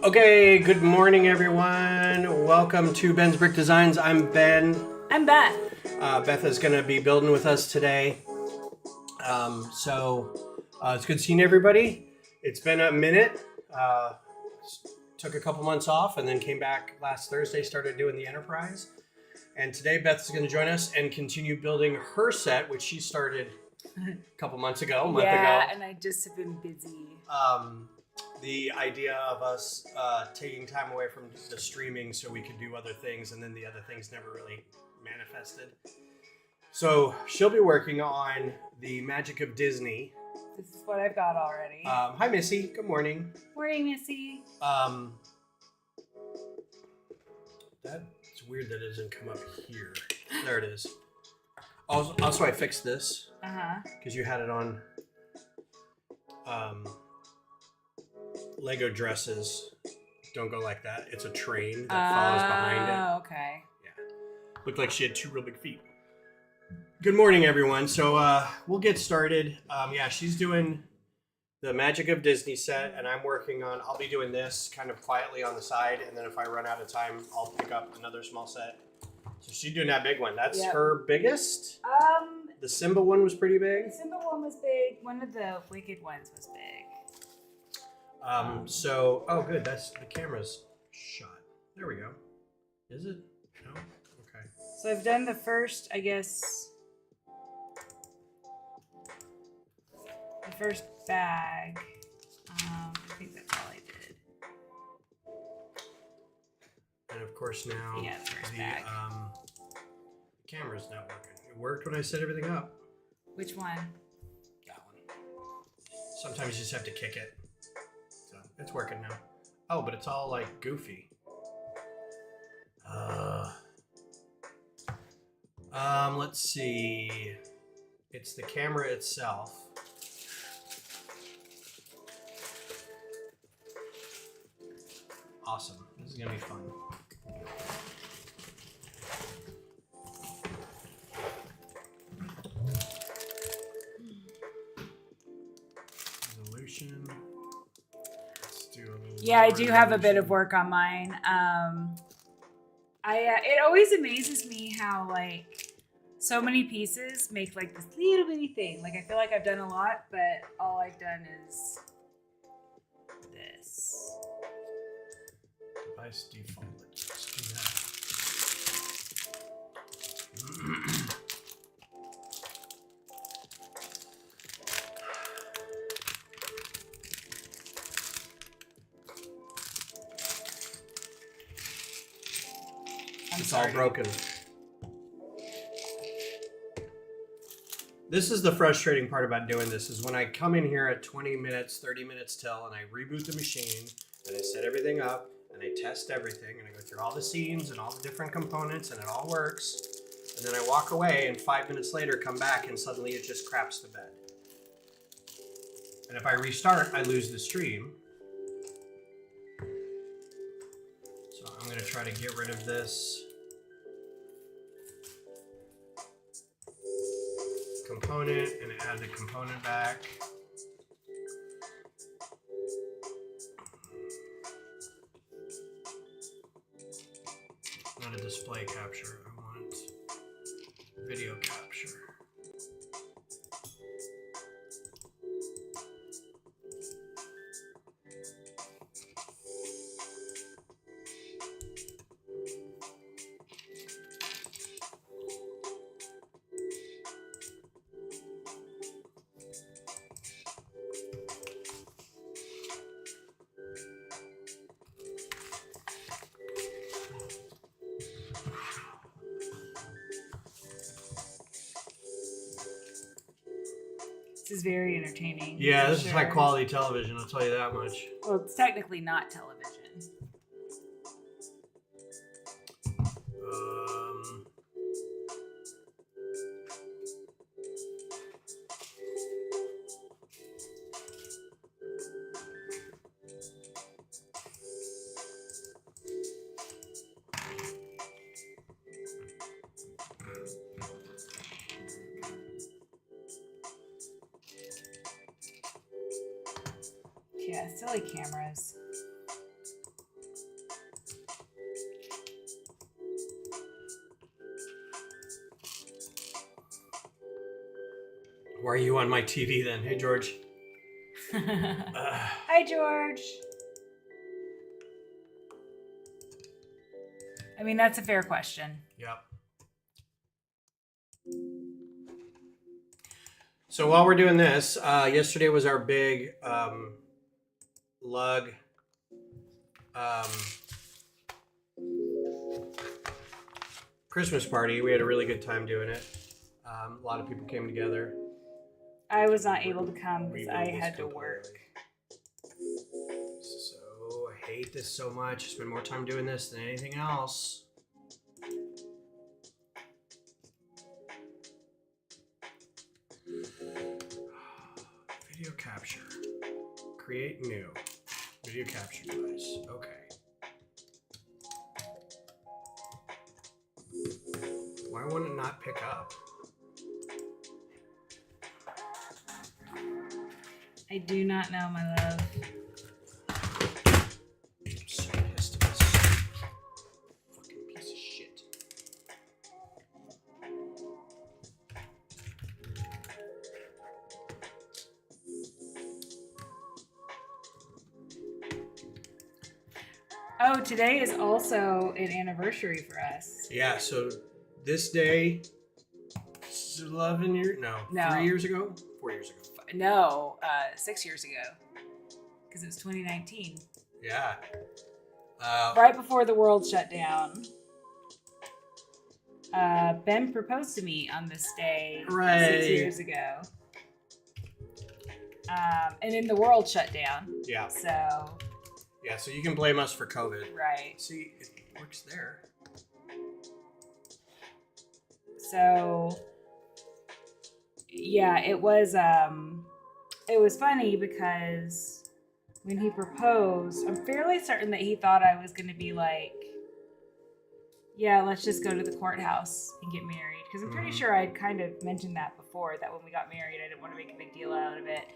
Okay, good morning, everyone. Welcome to Ben's Brick Designs. I'm Ben. I'm Beth. Beth is going to be building with us today. It's good seeing everybody. It's been a minute. Took a couple months off and then came back last Thursday, started doing the Enterprise. And today Beth is going to join us and continue building her set, which she started a couple months ago, a month ago. Yeah, and I just have been busy. The idea of us taking time away from the streaming so we could do other things, and then the other things never really manifested. So she'll be working on the Magic of Disney. This is what I've got already. Hi, Missy. Good morning. Morning, Missy. That's weird that it doesn't come up here. There it is. Also, I fixed this. Because you had it on Lego dresses don't go like that. It's a train that follows behind it. Oh, okay. Yeah. Looked like she had two real big feet. Good morning, everyone. So we'll get started. She's doing the Magic of Disney set, and I'll be doing this kind of quietly on the side, and then if I run out of time, I'll pick up another small set. So she's doing that big one. That's her biggest? The Simba one was pretty big? The Simba one was big. One of the Wicked ones was big. Good. That's the camera's shot. There we go. Is it? No? Okay. So I've done the first, I guess, the first bag. I think that's all I did. And of course now the first bag. The camera's not working. It worked when I set everything up. Which one? That one. Sometimes you just have to kick it. So it's working now. Oh, but it's all like goofy. Let's see. It's the camera itself. Awesome. This is gonna be fun. Resolution. Let's do a little. Yeah, I do have a bit of work on mine. It always amazes me how so many pieces make this little bitty thing. I feel like I've done a lot, but all I've done is this. Device default. Let's do that. It's all broken. This is the frustrating part about doing this, is when I come in here at 20 minutes, 30 minutes till, and I reboot the machine, and I set everything up, and I test everything, and I go through all the scenes and all the different components, and it all works, and then I walk away, and 5 minutes later come back, and suddenly it just craps the bed. And if I restart, I lose the stream. So I'm going to try to get rid of this component and add the component back. Not a display capture, I want video capture. This is very entertaining. Yeah, this is high quality television, I'll tell you that much. Well, it's technically not television. Yeah, silly cameras. Why are you on my TV then? Hey, George. Hi, George. I mean, that's a fair question. Yep. So while we're doing this, yesterday was our big lug Christmas party. We had a really good time doing it. A lot of people came together. I was not able to come because I had to work. So I hate this so much. I spend more time doing this than anything else. Video capture. Create new. Video capture device. Okay. Why won't it not pick up? I do not know, my love. I'm so pissed at this fucking piece of shit. Oh, today is also an anniversary for us. Yeah, so this day, 11 years? No, No. 3 years ago? 4 years ago. No, 6 years ago. Because it was 2019. Yeah. Right before the world shut down. Ben proposed to me on this day Hooray. 6 years ago. And then the world shut down. Yeah. So. Yeah, so you can blame us for COVID. Right. See, it works there. So. Yeah, it was funny because when he proposed, I'm fairly certain that he thought I was going to be like, yeah, let's just go to the courthouse and get married. Because I'm pretty sure I'd kind of mentioned that before, that when we got married, I didn't want to make a big deal out of it.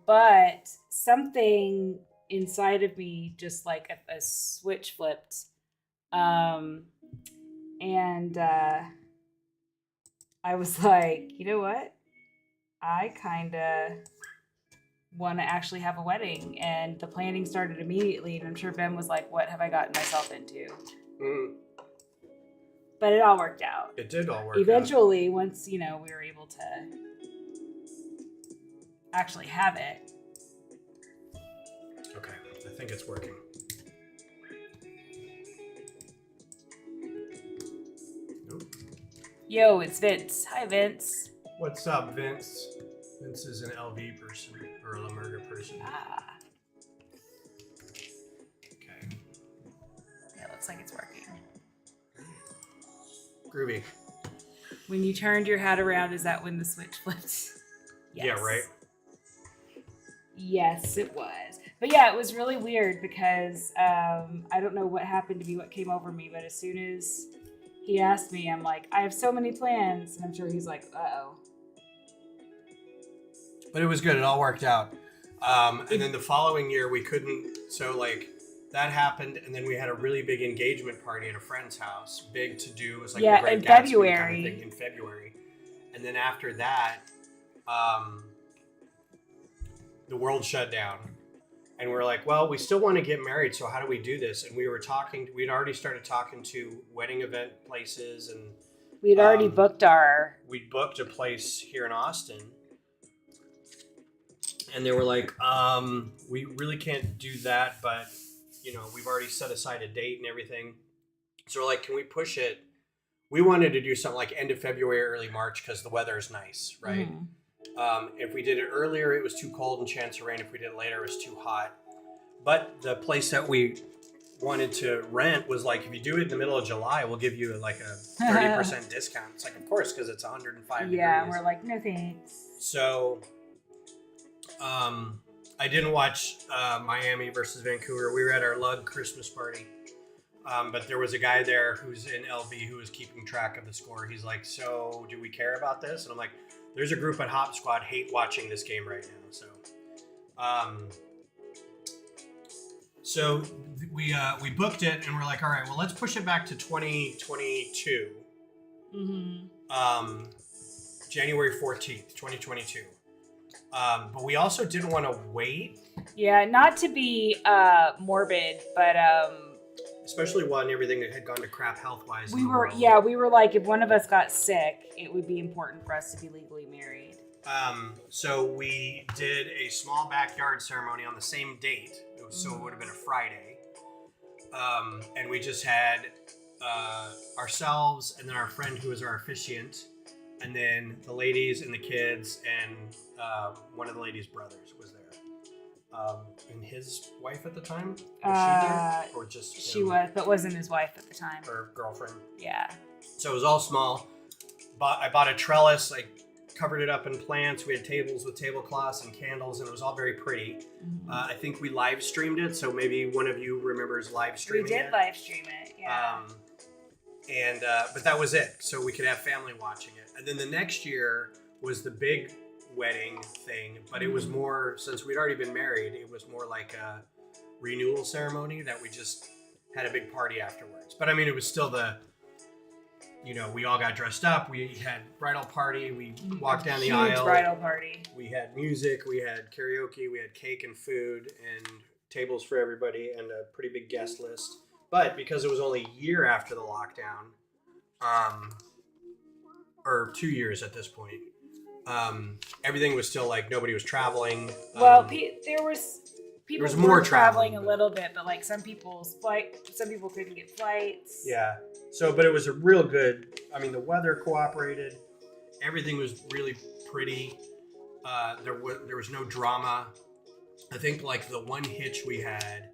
But something inside of me just like a switch flipped. And I was like, you know what? I kind of want to actually have a wedding. And the planning started immediately. And I'm sure Ben was like, what have I gotten myself into? But it all worked out. It did all work Eventually, once, we were able to actually have it. Okay, I think it's working. Nope. Yo, it's Vince. Hi, Vince. What's up, Vince? Vince is an LV person, or a La Murga person. Ah. Okay. Yeah, looks like it's working. Groovy. When you turned your hat around, is that when the switch flipped? Yes. Yeah, right? Yes, it was. But yeah, it was really weird because I don't know what happened to me, what came over me, but as soon as he asked me, I'm like, I have so many plans. And I'm sure he's like, uh-oh. But it was good. It all worked out. And then the following year, we couldn't. So, that happened. And then we had a really big engagement party at a friend's house. Big to do. It was like the Great in Gatsby February. kind of thing in February. And then after that, the world shut down. And we were like, well, we still want to get married. So how do we do this? And we'd already started talking to wedding event places. And we'd already booked we booked a place here in Austin. And they were like, we really can't do that, but, we've already set aside a date and everything. So we're like, can we push it? We wanted to do something like end of February, early March, because the weather is nice, right? Mm-hmm. If we did it earlier, it was too cold and chance of rain. If we did it later, it was too hot. But the place that we wanted to rent was like, if you do it in the middle of July, we'll give you like a 30% discount. It's like, of course, because it's 105 degrees. Yeah, and we're like, no thanks. So... I didn't watch Miami versus Vancouver. We were at our Lug Christmas party. But there was a guy there who's in LV who was keeping track of the score. He's like, so do we care about this? And I'm like, there's a group at Hop Squad hate watching this game right now. So we booked it and we're like, all right, well, let's push it back to 2022. Mm-hmm. January 14th, 2022. But we also didn't want to wait. Yeah, not to be morbid, but especially when everything had gone to crap health-wise. we were like, if one of us got sick, it would be important for us to be legally married. So we did a small backyard ceremony on the same date. So it would have been a Friday. And we just had ourselves and then our friend who was our officiant, and then the ladies and the kids and one of the ladies' brothers was there. And his wife at the time? Was she there? Or just him? She was, but wasn't his wife at the time. Or girlfriend. Yeah. So it was all small. I bought a trellis, I covered it up in plants. We had tables with tablecloths and candles, and it was all very pretty. Mm-hmm. I think we live streamed it, so maybe one of you remembers live streaming it. We did live stream it, yeah. But that was it, so we could have family watching it. And then the next year was the big wedding thing, but it was more, since we'd already been married, it was more like a renewal ceremony that we just had a big party afterwards. But I mean, it was still we all got dressed up. We had bridal party. We walked down the aisle. Bridal party. We had music. We had karaoke. We had cake and food and tables for everybody and a pretty big guest list. But because it was only a year after the lockdown, or 2 years at this point, everything was still like nobody was traveling. Well, there was more traveling a little bit, but like some people couldn't get flights. Yeah. So, but it was a real good. I mean, the weather cooperated. Everything was really pretty. There was no drama. I think like the one hitch we had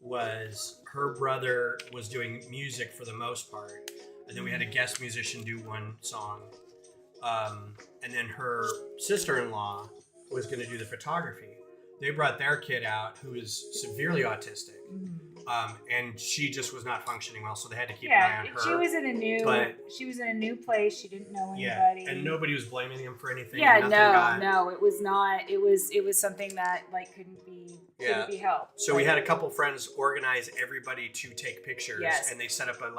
was her brother was doing music for the most part, and then we had a guest musician do one song, and then her sister-in-law was going to do the photography. They brought their kid out who is severely autistic, and she just was not functioning well, so they had to keep an eye on her. She was in a new place. She didn't know anybody. Yeah, and nobody was blaming him for anything. Yeah, no, it was not. It was something that like couldn't be helped. So we had a couple friends organize everybody to take pictures, and they set up a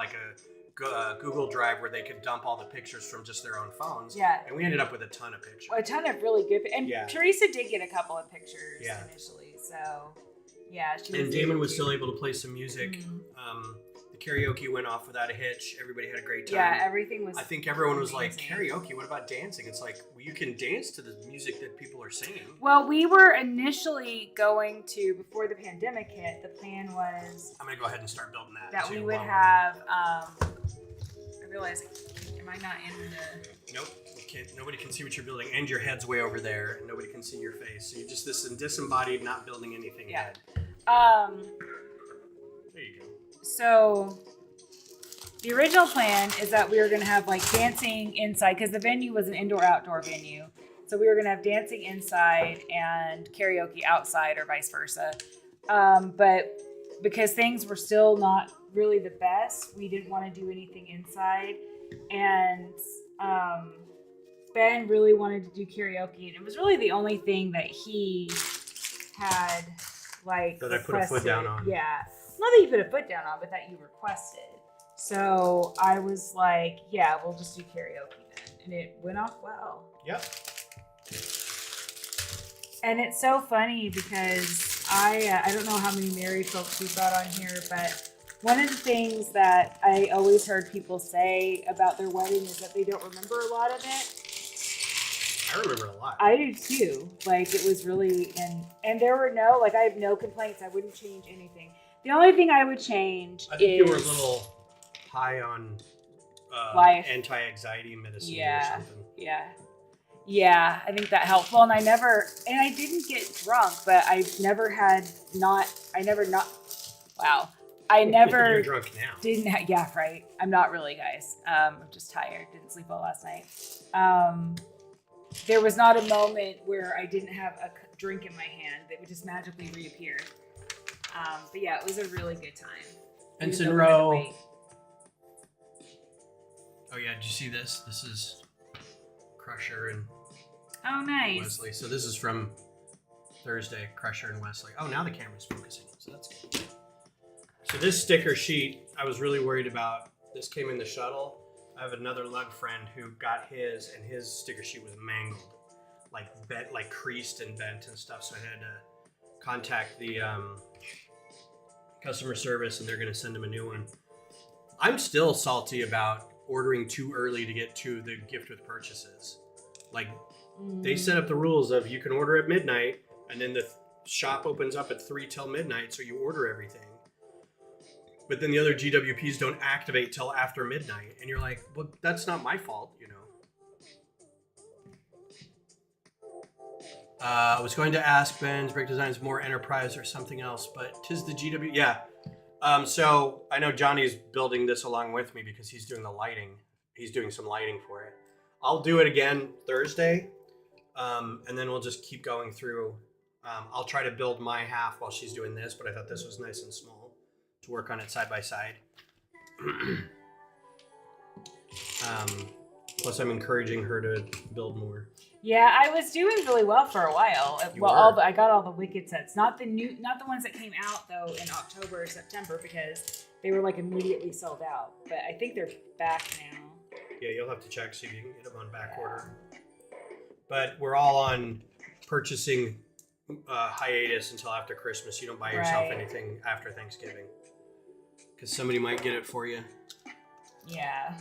Google Drive where they could dump all the pictures from just their own phones. Yeah. And we ended up with a ton of pictures. A ton of really good. And Teresa did get a couple of pictures initially. So, and Damon was still able to play some music. Mm-hmm. The karaoke went off without a hitch. Everybody had a great time. Yeah, everything was. I think everyone was amazing. Like, karaoke, what about dancing? It's like, well, you can dance to the music that people are singing. Well, we were initially going to, before the pandemic hit, the plan was. I'm going to go ahead and start building that. That we would have. I realize, am I not in the... Nope, nobody can see what you're building, and your head's way over there, and nobody can see your face. So you're just this disembodied, not building anything head. There you go. So, the original plan is that we were going to have, like, dancing inside, because the venue was an indoor-outdoor venue. So we were going to have dancing inside and karaoke outside, or vice versa. But because things were still not really the best, we didn't want to do anything inside, and Ben really wanted to do karaoke, and it was really the only thing that he had like that requested. I put a foot down on. Yeah, not that you put a foot down on, but that you requested. So I was like, yeah, we'll just do karaoke then, and it went off well. Yep. And it's so funny because I don't know how many married folks we brought on here, but one of the things that I always heard people say about their wedding is that they don't remember a lot of it. I remember a lot. I do too. Like, it was really, and there were I have no complaints. I wouldn't change anything. The only thing I would change I think you were a little high on anti-anxiety medicine or something. Yeah, I think that helped. Well, and I didn't get drunk, but I never. You're drunk now. Yeah, right. I'm not really, guys. I'm just tired. Didn't sleep well last night. There was not a moment where I didn't have a drink in my hand that would just magically reappear. But yeah, it was a really good time. Ensign Row. Oh yeah, did you see this? This is Crusher and Wesley. So this is from Thursday, Crusher and Wesley. Oh, now the camera's focusing, so that's good. So this sticker sheet, I was really worried about. This came in the shuttle. I have another lug friend who got his, and his sticker sheet was mangled, like bent, like creased and bent and stuff. So I had to contact the customer service, and they're going to send him a new one. I'm still salty about ordering too early to get to the gift with purchases. Like, they set up the rules of you can order at midnight, and then the shop opens up at 3 till midnight, so you order everything. But then the other GWPs don't activate till after midnight, and you're like, well, that's not my fault, you know. I was going to ask Ben's Brick Designs more enterprise or something else, but 'tis the GW. Yeah. So I know Johnny's building this along with me because he's doing the lighting. He's doing some lighting for it. I'll do it again Thursday, and then we'll just keep going through. I'll try to build my half while she's doing this, but I thought this was nice and small to work on it side by side. Plus, I'm encouraging her to build more. Yeah, I was doing really well for a while. I got all the Wicked sets, not the ones that came out though in October or September because they were like immediately sold out. But I think they're back now. Yeah, you'll have to check see if you can get them on back order. But we're all on purchasing hiatus until after Christmas. You don't buy yourself anything after Thanksgiving because somebody might get it for you. Yeah.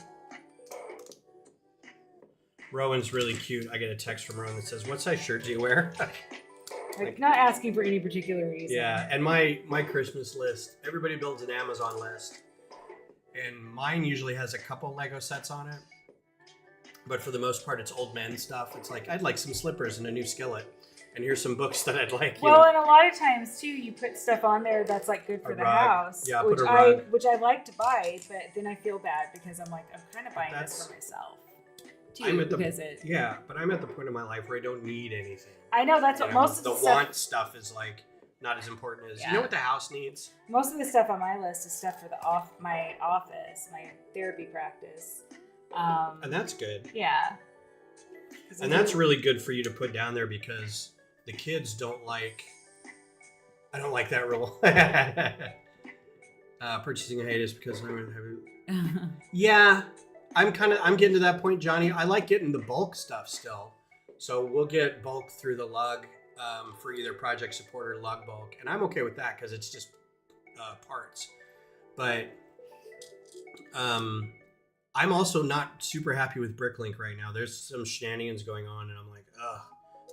Rowan's really cute. I get a text from Rowan that says, "What size shirt do you wear?" Like not asking for any particular reason. Yeah, and my Christmas list, everybody builds an Amazon list. And mine usually has a couple Lego sets on it. But for the most part, it's old men stuff. It's like, I'd like some slippers and a new skillet. And here's some books that I'd like. Well, and a lot of times, too, you put stuff on there that's like good for the house. Yeah, put a rug. Which I like to buy, but then I feel bad because I'm like, I'm kind of buying this for myself. Yeah, but I'm at the point in my life where I don't need anything. I know, that's what most of the want stuff is like not as important as, you know what the house needs? Most of the stuff on my list is stuff for my office, my therapy practice. And that's good. Yeah. And that's really good for you to put down there because the kids don't like, I don't like that rule. Purchasing a hiatus because I'm yeah, I'm getting to that point, Johnny. I like getting the bulk stuff still. So we'll get bulk through the lug for either project support or lug bulk. And I'm okay with that because it's just parts. But I'm also not super happy with Bricklink right now. There's some shenanigans going on, and I'm like, ugh,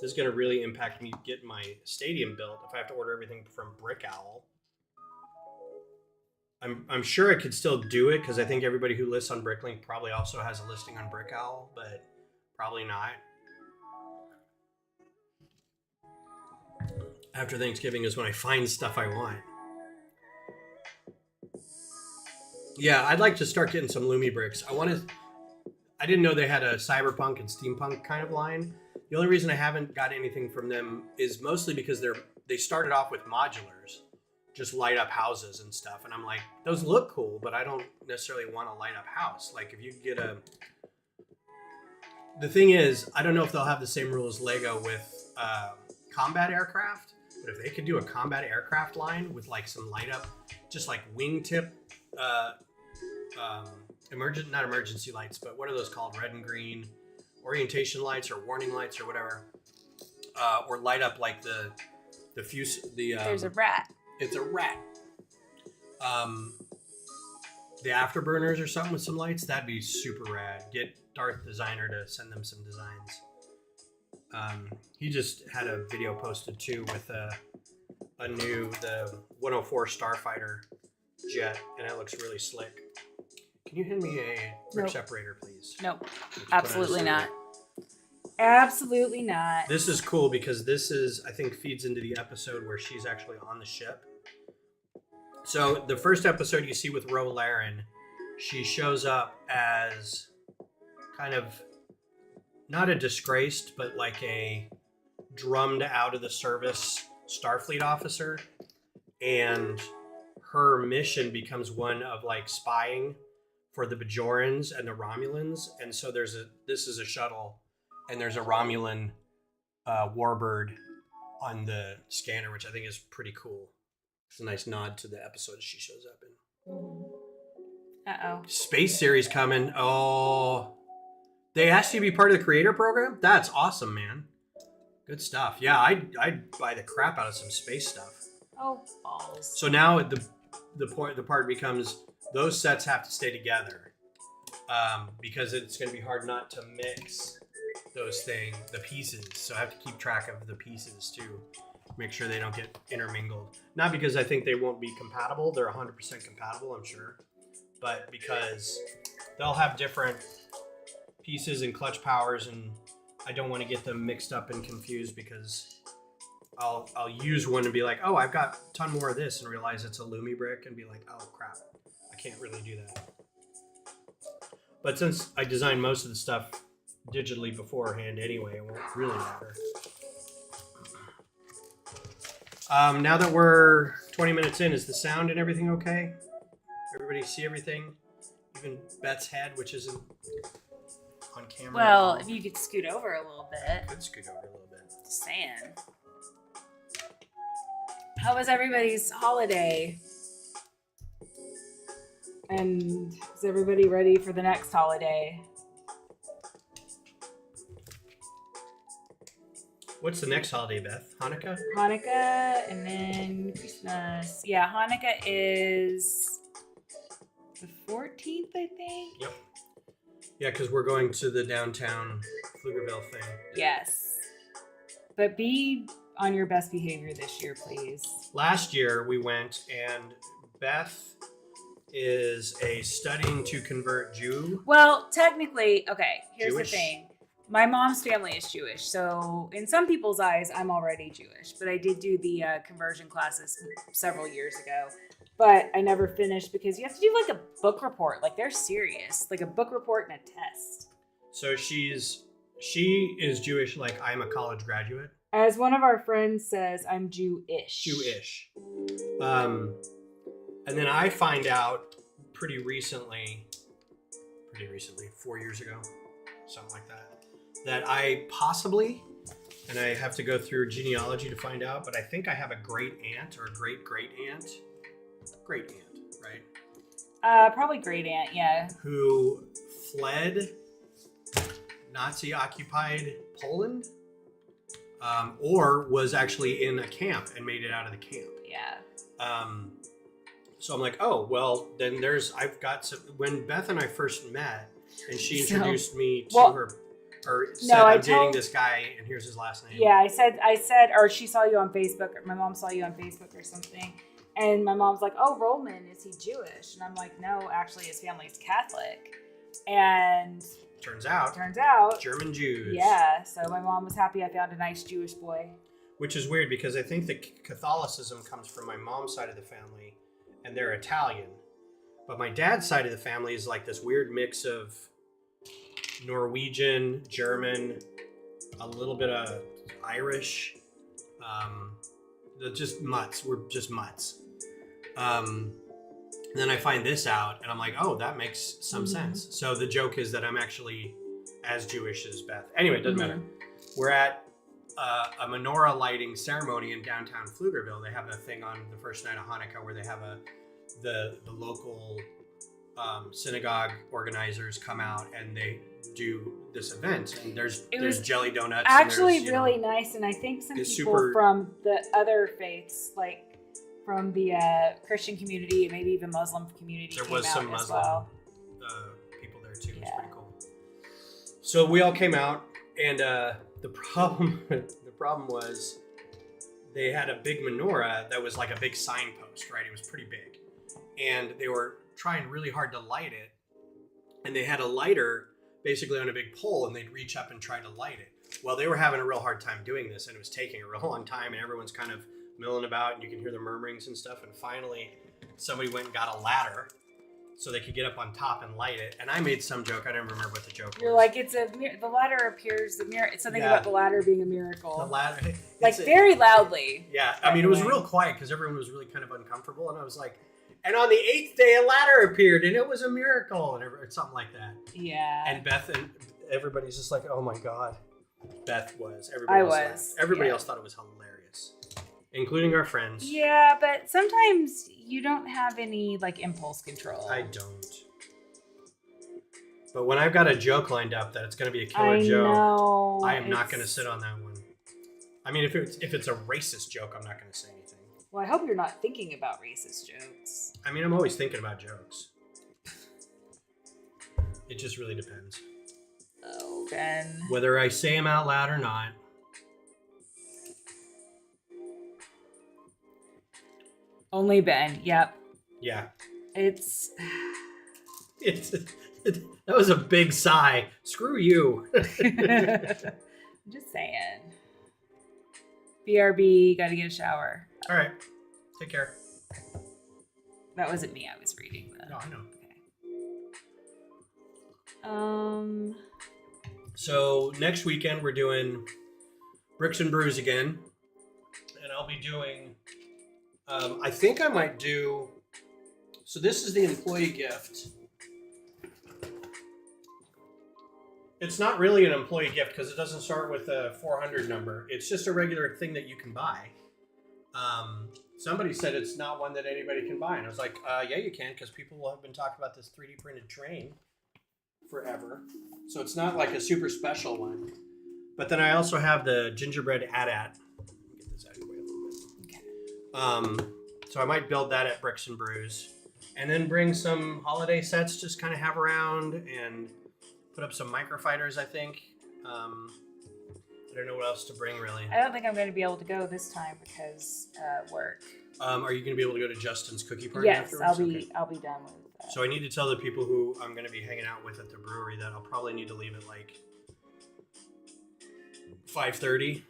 this is going to really impact me getting my stadium built if I have to order everything from Brickowl. I'm sure I could still do it because I think everybody who lists on Bricklink probably also has a listing on Brickowl, but probably not. After Thanksgiving is when I find stuff I want. Yeah, I'd like to start getting some Lumi bricks. I didn't know they had a cyberpunk and steampunk kind of line. The only reason I haven't got anything from them is mostly because they started off with modulars, just light up houses and stuff. And I'm like, those look cool, but I don't necessarily want a light up house. Like if you get the thing is, I don't know if they'll have the same rule as Lego with combat aircraft, but if they could do a combat aircraft line with like some light up, just like wingtip, not emergency lights, but what are those called? Red and green orientation lights or warning lights or whatever, or light up like the fuse. There's a rat. It's a rat. The afterburners or something with some lights, that'd be super rad. Get Darth Designer to send them some designs. He just had a video posted too with the 104 Starfighter jet, and it looks really slick. Can you hand me a brick separator, please? Nope. Absolutely not. Absolutely not. This is cool because this is, I think, feeds into the episode where she's actually on the ship. So the first episode you see with Ro Laren, she shows up as kind of not a disgraced, but like a drummed out of the service Starfleet officer. And her mission becomes one of like spying for the Bajorans and the Romulans. And so this is a shuttle, and there's a Romulan warbird on the scanner, which I think is pretty cool. It's a nice nod to the episode she shows up in. Uh-oh. Space series coming. Oh, they asked you to be part of the creator program? That's awesome, man. Good stuff. Yeah, I'd buy the crap out of some space stuff. Oh, balls. So now the part becomes those sets have to stay together because it's going to be hard not to mix the pieces. So I have to keep track of the pieces to make sure they don't get intermingled. Not because I think they won't be compatible. They're 100% compatible, I'm sure. But because they'll have different pieces and clutch powers, and I don't want to get them mixed up and confused because I'll use one and be like, oh, I've got a ton more of this, and realize it's a Lumi brick and be like, oh crap, I can't really do that. But since I designed most of the stuff digitally beforehand anyway, it won't really matter. Now that we're 20 minutes in, is the sound and everything okay? Everybody see everything? Even Beth's head, which isn't on camera. Well, if you could scoot over a little bit. I could scoot over a little bit. Just saying. How was everybody's holiday? And is everybody ready for the next holiday? What's the next holiday, Beth? Hanukkah? Hanukkah and then Christmas. Yeah, Hanukkah is the 14th, I think. Yep. Yeah, because we're going to the downtown Pflugerville thing. Yes. But be on your best behavior this year, please. Last year we went, and Beth is a studying to convert Jew. Well, technically, okay, here's Jewish? the thing. My mom's family is Jewish, so in some people's eyes, I'm already Jewish. But I did do the conversion classes several years ago. But I never finished because you have to do like a book report. Like they're serious, like a book report and a test. So she is Jewish, like I'm a college graduate. As one of our friends says, I'm Jewish. Jewish. And then I find out pretty recently, 4 years ago, something like that I possibly, and I have to go through genealogy to find out, but I think I have a great aunt or a great aunt. Great aunt, right? Probably great aunt, yeah. Who fled Nazi-occupied Poland, or was actually in a camp and made it out of the camp. Yeah. So I'm like, oh, well, then I've got some, when Beth and I first met, and she introduced me to her, or said, I'm dating this guy, and here's his last name. Yeah, I said, or she saw you on Facebook, or my mom saw you on Facebook or something. And my mom's like, oh, Roman, is he Jewish? And I'm like, no, actually his family's Catholic. And Turns out. German Jews. Yeah, so my mom was happy I found a nice Jewish boy. Which is weird because I think that Catholicism comes from my mom's side of the family, and they're Italian. But my dad's side of the family is like this weird mix of Norwegian, German, a little bit of Irish. They're just mutts. We're just mutts. Then I find this out, and I'm like, oh, that makes some sense. So the joke is that I'm actually as Jewish as Beth. Anyway, it doesn't matter. We're at a menorah lighting ceremony in downtown Pflugerville. They have a thing on the first night of Hanukkah where they have the local synagogue organizers come out and they do this event. And there's jelly donuts. Actually, and really nice, and I think some people super, from the other faiths, like from the Christian community and maybe even Muslim community, there came was out some as Muslim well. people there too. Yeah. It's pretty cool. So we all came out, and the problem was they had a big menorah that was like a big signpost, right? It was pretty big, and they were trying really hard to light it, and they had a lighter basically on a big pole, and they'd reach up and try to light it. Well, they were having a real hard time doing this, and it was taking a real long time, and everyone's kind of milling about, and you can hear the murmurings and stuff. And finally, somebody went and got a ladder so they could get up on top and light it. And I made some joke. I don't remember what the joke was. You're like, the ladder appears, it's something about the ladder being a miracle. The ladder. Like very loudly. Yeah. I mean, it was real quiet because everyone was really kind of uncomfortable. And I was like, and on the 8th day, a ladder appeared and it was a miracle, or something like that. Yeah. And Beth and everybody's just like, oh my God. Beth was. Everybody else thought it was hilarious, including our friends. Yeah, but sometimes you don't have any like impulse control. I don't. But when I've got a joke lined up that it's going to be a killer joke, I am not going to sit on that one. I mean, if it's a racist joke, I'm not going to say anything. Well, I hope you're not thinking about racist jokes. I mean, I'm always thinking about jokes. It just really depends. Oh, Ben. Whether I say them out loud or not. Only Ben. Yep. Yeah. It's that was a big sigh. Screw you. I'm just saying. BRB, gotta get a shower. All right. Take care. That wasn't me. I was reading the. No, I know. Okay. So next weekend we're doing Bricks and Brews again, and I'll be doing. I think I might do. So this is the employee gift. It's not really an employee gift because it doesn't start with a 400 number. It's just a regular thing that you can buy. Somebody said it's not one that anybody can buy. And I was like, yeah, you can, because people have been talking about this 3D printed train forever. So it's not like a super special one. But then I also have the gingerbread AT-AT. Get this out of the way a little bit. Okay. So I might build that at Bricks and Brews. And then bring some holiday sets, just kind of have around, and put up some microfighters, I think. I don't know what else to bring, really. I don't think I'm going to be able to go this time because work. Are you going to be able to go to Justin's cookie party Yes, afterwards? I'll be done with that. So I need to tell the people who I'm going to be hanging out with at the brewery that I'll probably need to leave at like 5:30,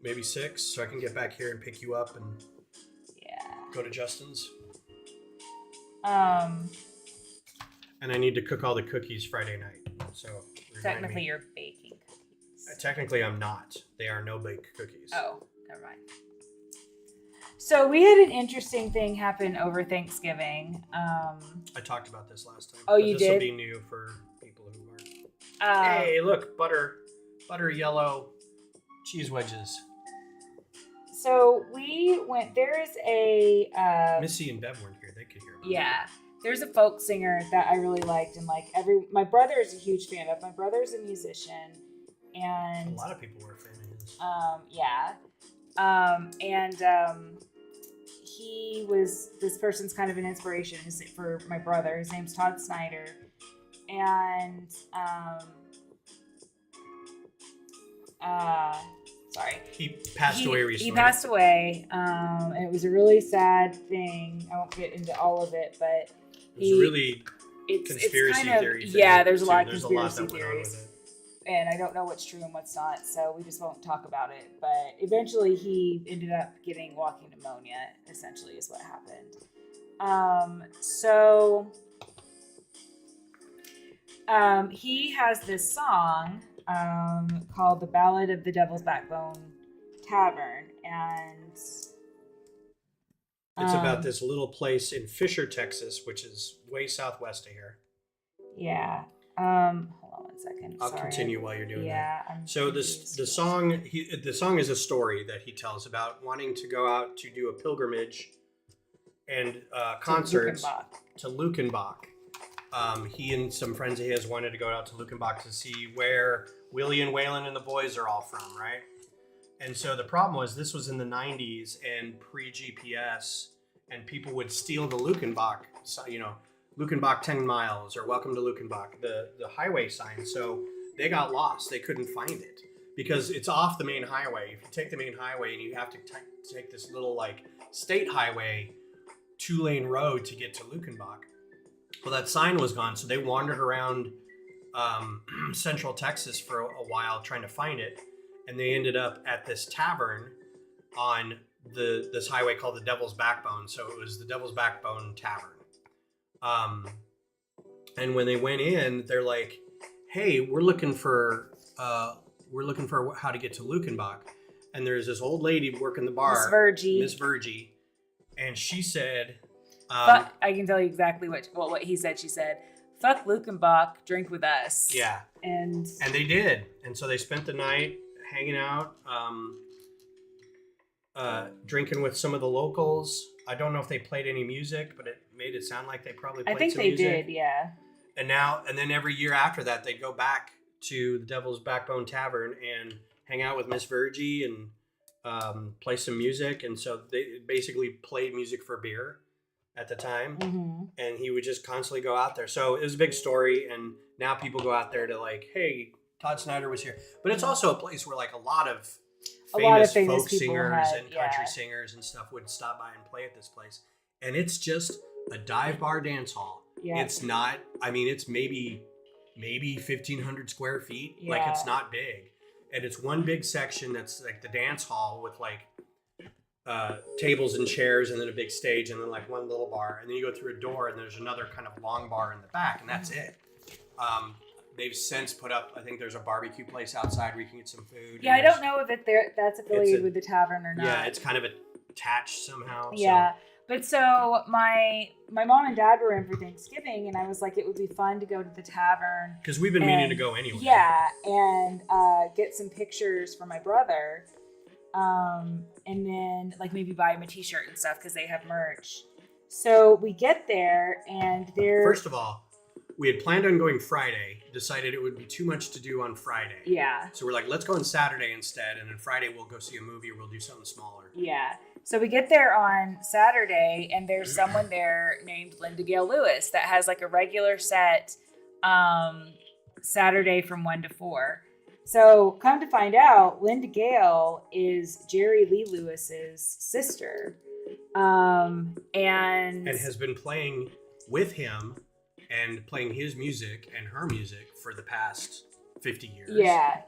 maybe 6, so I can get back here and pick you up and go to Justin's. And I need to cook all the cookies Friday night. So technically you're baking cookies. Technically I'm not. They are no-bake cookies. Oh, never mind. So we had an interesting thing happen over Thanksgiving. I talked about this last time. Oh, you did? This will be new for people who aren't. Hey, look, butter yellow cheese wedges. So we went. There is a Missy and Bev weren't here. They could hear about yeah. There's a folk singer that I really liked, and like my brother is a huge fan of. My brother's a musician, and a lot of people were a fan of his. He was, this person's kind of an inspiration for my brother. His name's Todd Snyder, and sorry. He passed away recently. He passed away. And it was a really sad thing. I won't get into all of it, but conspiracy theories. Yeah, there's a lot of conspiracy that went on with it. And I don't know what's true and what's not, so we just won't talk about it. But eventually he ended up getting walking pneumonia, essentially, is what happened. He has this song called The Ballad of the Devil's Backbone Tavern, and it's about this little place in Fisher, Texas, which is way southwest of here. Yeah. Hold on one second. I'll continue while you're doing that. Yeah. So the song is a story that he tells about wanting to go out to do a pilgrimage and concerts to Luckenbach. He and some friends of his wanted to go out to Luckenbach to see where Willie and Waylon and the boys are all from, right? And so the problem was this was in the 90s and pre-GPS, and people would steal the Luckenbach, Luckenbach 10 miles or welcome to Luckenbach, the highway sign. So they got lost. They couldn't find it because it's off the main highway. If you take the main highway and you have to take this little like state highway 2-lane road to get to Luckenbach. Well, that sign was gone. So they wandered around central Texas for a while trying to find it. And they ended up at this tavern on this highway called the Devil's Backbone. So it was the Devil's Backbone Tavern. And when they went in, they're like, "Hey, we're looking for how to get to Luckenbach." And there's this old lady working the bar, Miss Virgie, and she said, "Fuck!" I can tell you exactly what he said. She said, "Fuck Luckenbach, drink with us." Yeah, and they did, and so they spent the night hanging out, drinking with some of the locals. I don't know if they played any music, but it made it sound like they probably played some music. They did, yeah. And then every year after that, they'd go back to the Devil's Backbone Tavern and hang out with Miss Virgie and play some music. And so they basically played music for beer at the time. Mm-hmm. And he would just constantly go out there. So it was a big story. And now people go out there to like, hey, Todd Snyder was here. But it's also a place where like a lot of famous folk singers and country singers and stuff would stop by and play at this place. And it's just a dive bar dance hall. Yeah. It's not, I mean, it's maybe 1,500 square feet. Yeah. Like, it's not big. And it's one big section that's like the dance hall with like tables and chairs and then a big stage and then like one little bar. And then you go through a door and there's another kind of long bar in the back and that's it. They've since put up, I think there's a barbecue place outside where you can get some food. Yeah, I don't know if that's affiliated with the tavern or not. Yeah, it's kind of attached somehow. Yeah. So. But so my mom and dad were in for Thanksgiving, and I was like, it would be fun to go to the tavern. Because we've been meaning to go anyway. Yeah, and get some pictures for my brother, and then like maybe buy him a t-shirt and stuff because they have merch. So we get there, and First of all, we had planned on going Friday, decided it would be too much to do on Friday. Yeah. So we're like, let's go on Saturday instead, and then Friday we'll go see a movie or we'll do something smaller. Yeah. So we get there on Saturday, and there's someone there named Linda Gale Lewis that has like a regular set Saturday from 1 to 4. So come to find out, Linda Gale is Jerry Lee Lewis's sister, and has been playing with him and playing his music and her music for the past 50 years.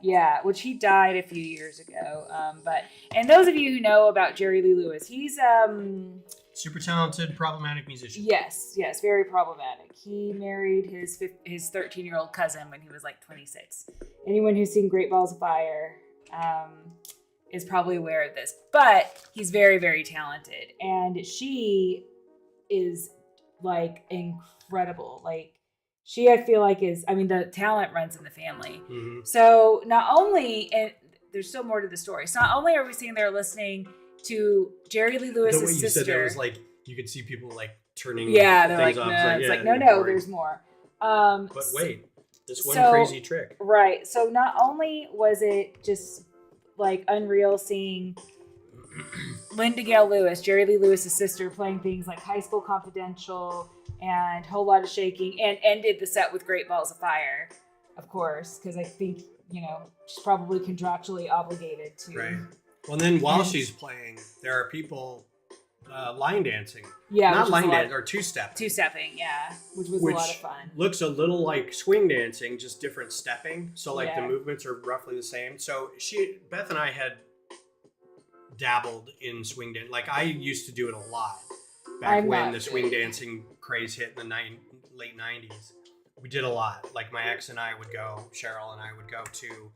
Yeah, which he died a few years ago. And those of you who know about Jerry Lee Lewis, he's super talented, problematic musician. Yes, very problematic. He married his 13-year-old cousin when he was like 26. Anyone who's seen Great Balls of Fire is probably aware of this. But he's very, very talented, and she is like incredible. Like, she, I feel like the talent runs in the family. Mm-hmm. So not only, and there's still more to the story. So not only are we sitting there listening to Jerry Lee Lewis's sister. The way you said that was like, you could see people like turning they're things like, up. No, it's like, no, there's more. But wait, this one crazy trick. Right. So not only was it just like unreal seeing Linda Gale Lewis, Jerry Lee Lewis's sister, playing things like High School Confidential and Whole Lot of Shaking, and ended the set with Great Balls of Fire, of course, because I think, she's probably contractually obligated to. Right. Well, then while she's playing, there are people line dancing. Yeah. Not line dancing, or two-stepping. Two-stepping, yeah, which was a lot of fun. Looks a little like swing dancing, just different stepping. So like the movements are roughly the same. So Beth and I had dabbled in swing dance. Like, I used to do it a lot back when the swing dancing craze hit in the late 90s. We did a lot. Like, my ex and I would go, Cheryl and I would go to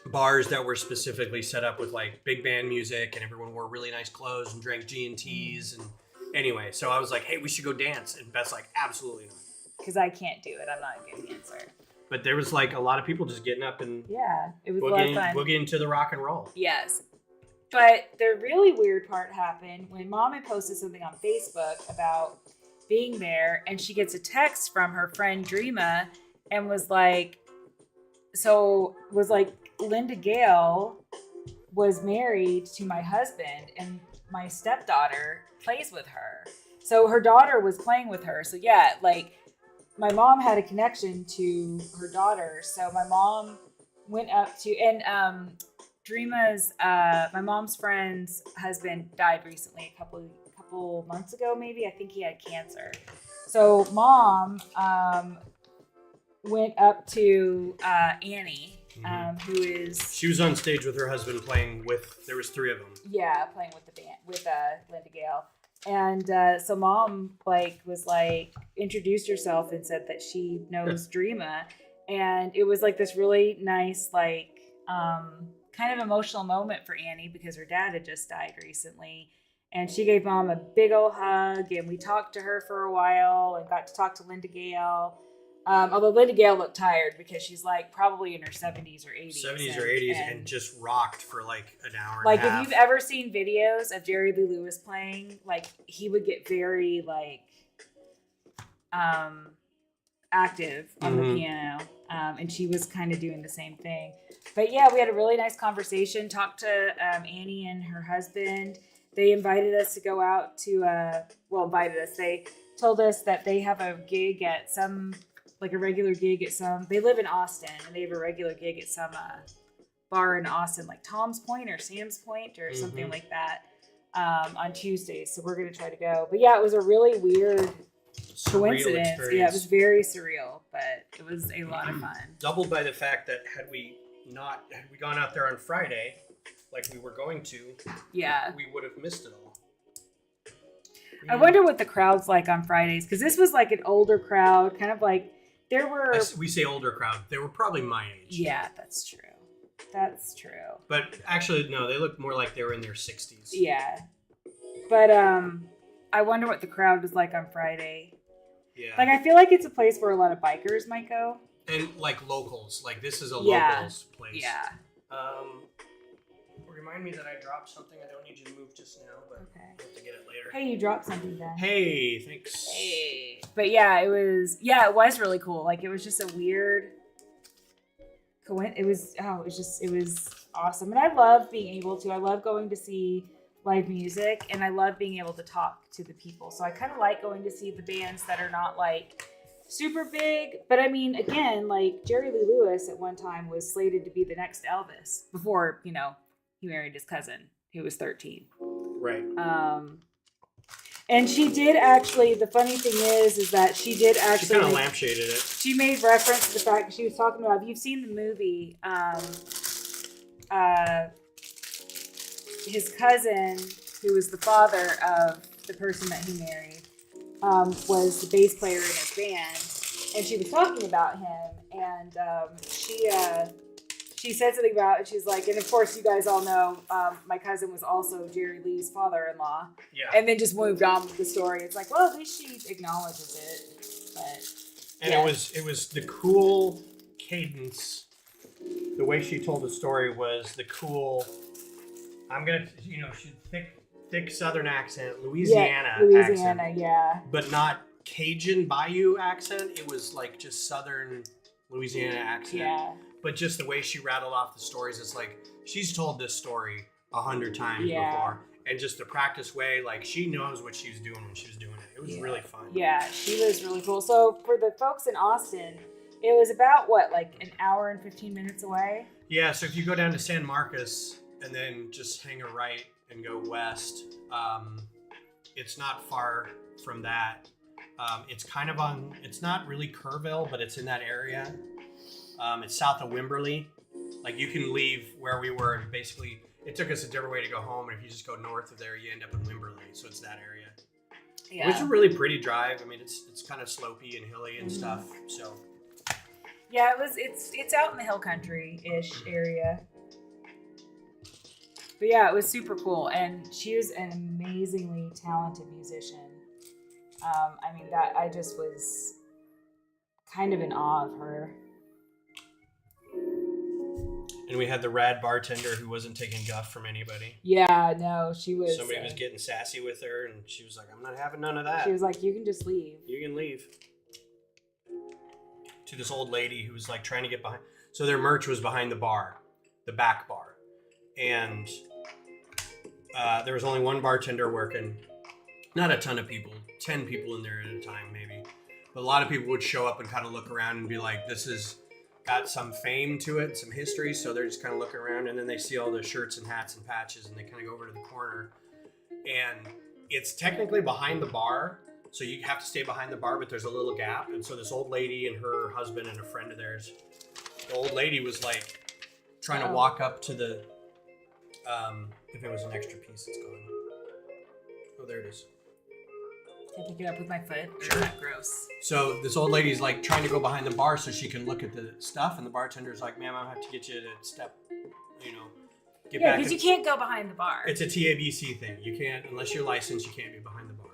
bars that were specifically set up with like big band music, and everyone wore really nice clothes and drank G&Ts. And anyway, so I was like, hey, we should go dance. And Beth's like, absolutely not. Because I can't do it. I'm not a good dancer. But there was like a lot of people just getting up and it was a lot of fun. We'll get into the rock and roll. Yes. But the really weird part happened when Mom had posted something on Facebook about being there, and she gets a text from her friend Dreama and was like, Linda Gale was married to my husband, and my stepdaughter plays with her. So her daughter was playing with her. So yeah, like, my mom had a connection to her daughter. So my mom went up to, and Dreama's, my mom's friend's husband died recently, a couple months ago, maybe. I think he had cancer. So Mom went up to Annie, who is... She was on stage with her husband playing with... There was 3 of them. Yeah, playing with the band, with Linda Gale. And so Mom was introduced herself and said that she knows Dreama. And it was like this really nice, kind of emotional moment for Annie, because her dad had just died recently. And she gave Mom a big old hug, and we talked to her for a while and got to talk to Linda Gale. Although Linda Gale looked tired because she's probably in her 70s or 80s. 70s or 80s and just rocked for an hour and a half. If you've ever seen videos of Jerry Lee Lewis playing, he would get very active on the piano. And she was kind of doing the same thing. But yeah, we had a really nice conversation. Talked to Annie and her husband. They invited us to go out to, they told us that they have a gig at some, like a regular gig at some, they live in Austin and they have a regular gig at some bar in Austin, like Tom's Point or Sam's Point or something like that on Tuesdays. So we're going to try to go. But yeah, it was a really weird coincidence. Experience. Yeah, it was very surreal, but it was a lot of fun. Doubled by the fact that had we gone out there on Friday, like we were going to, we would have missed it all. I wonder what the crowd's like on Fridays, because this was like an older crowd, kind of like there were. We say older crowd. They were probably my age. Yeah, that's true. That's true. But actually, no, they looked more like they were in their 60s. Yeah. But I wonder what the crowd was like on Friday. Yeah. Like, I feel like it's a place where a lot of bikers might go. And like locals. Like, this is a locals place. Yeah. Remind me that I dropped something. I don't need you to move just now, but I'll have to get it later. Hey, you dropped something then. Hey, thanks. Hey. But yeah, it was really cool. Like, it was just a weird it was awesome. And I love going to see live music, and I love being able to talk to the people. So I kind of like going to see the bands that are not like super big. But I mean, again, like Jerry Lee Lewis at one time was slated to be the next Elvis before, he married his cousin who was 13. Right. And she did actually, the funny thing is that she did actually... She kind of lampshaded it. She made reference to the fact that she was talking about, if you've seen the movie, his cousin, who was the father of the person that he married, was the bass player in his band. And she was talking about him, and she said something about it. She's like, and of course you guys all know my cousin was also Jerry Lee's father-in-law. Yeah. And then just moved on with the story. It's like, well, at least she acknowledges it. But it was the cool cadence. The way she told the story was the cool. I'm gonna, she's thick Southern accent, Louisiana accent, but not Cajun Bayou accent. It was like just Southern Louisiana accent. Yeah. But just the way she rattled off the stories, it's like she's told this story 100 times before. And just the practice way, like she knows what she was doing when she was doing it. It was really fun. Yeah, she was really cool. So for the folks in Austin, it was about like an hour and 15 minutes away? Yeah, so if you go down to San Marcos and then just hang a right and go west, it's not far from that. It's kind of it's not really Kerrville, but it's in that area. It's south of Wimberley. Like you can leave where we were and basically it took us a different way to go home. And if you just go north of there, you end up in Wimberley. So it's that area. Yeah. It's a really pretty drive. I mean, it's kind of slopey and hilly and stuff. So yeah, it's out in the hill country-ish area. But yeah, it was super cool. And she was an amazingly talented musician. I mean, that I just was kind of in awe of her. And we had the rad bartender who wasn't taking guff from anybody. Yeah, no, she was... Somebody was getting sassy with her, and she was like, I'm not having none of that. She was like, you can just leave. You can leave. To this old lady who was like trying to get behind... So their merch was behind the bar, the back bar. And there was only one bartender working. Not a ton of people. 10 people in there at a time, maybe. But a lot of people would show up and kind of look around and be like, this is... got some fame to it, some history, so they're just kind of looking around, and then they see all the shirts and hats and patches, and they kind of go over to the corner, and it's technically behind the bar, so you have to stay behind the bar, but there's a little gap, and so this old lady and her husband and a friend of theirs, the old lady was like trying to walk up to the, if it was an extra piece, it's gone. Oh, there it is. Can I pick it up with my foot? Or Sure. is that gross? So this old lady's like trying to go behind the bar so she can look at the stuff, and the bartender's like, ma'am, I'll have to get you to step, get back. Yeah, because you can't go behind the bar. It's a TABC thing. You can't, unless you're licensed, you can't be behind the bar.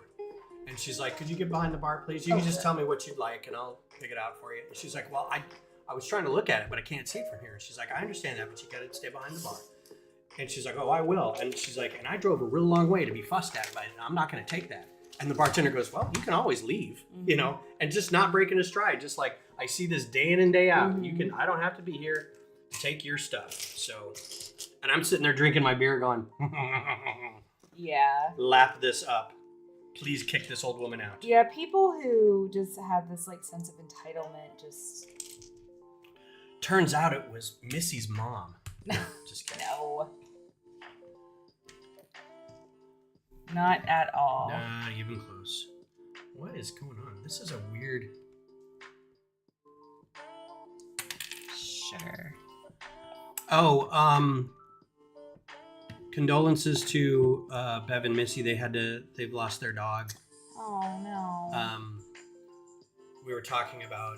And she's like, could you get behind the bar, please? You can just tell me what you'd like, and I'll pick it out for you. And she's like, well, I was trying to look at it, but I can't see it from here. And she's like, I understand that, but you got to stay behind the bar. And she's like, oh, I will. And she's like, and I drove a real long way to be fussed at, but I'm not going to take that. And the bartender goes, well, you can always leave, you know, and just not breaking a stride. Just like, I see this day in and day out. I don't have to be here. Take your stuff. So, and I'm sitting there drinking my beer going, yeah. Lap this up. Please kick this old woman out. Yeah, people who just have this like sense of entitlement just... Turns out it was Missy's mom. No, just kidding. No. Not at all. Not even close. What is going on? This is a weird... Sure. Oh, condolences to Bev and Missy. They've lost their dog. Oh, no. We were talking about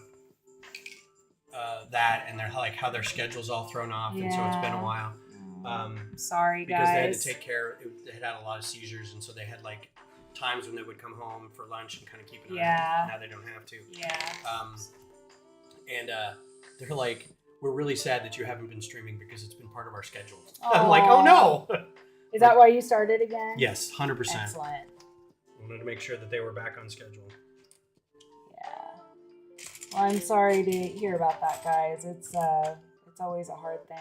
that and they're like how their schedule's all thrown off, and so it's been a while. Sorry, guys. Because they had to take care. They had a lot of seizures, and so they had like times when they would come home for lunch and kind of keep an eye on them. Now they don't have to. Yeah. And they're like, we're really sad that you haven't been streaming because it's been part of our schedule. Aww. I'm like, oh no. Is that why you started again? Yes, 100%. Excellent. I wanted to make sure that they were back on schedule. Yeah. Well, I'm sorry to hear about that, guys. It's always a hard thing.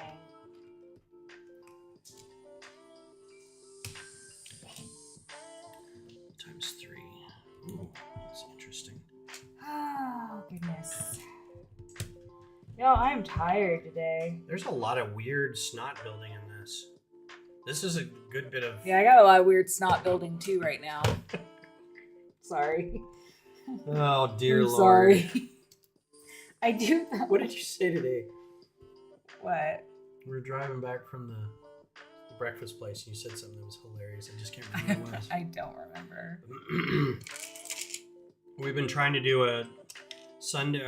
Times 3. Ooh, that's interesting. Oh, goodness. Yo, I'm tired today. There's a lot of weird snot building in this. This is a good bit of... Yeah, I got a lot of weird snot building too right now. Sorry. Oh, dear I'm Lord. Sorry. I do... What did you say today? What? We were driving back from the breakfast place and you said something that was hilarious. I just can't remember what it was. I don't remember. We've been trying to do a Sunday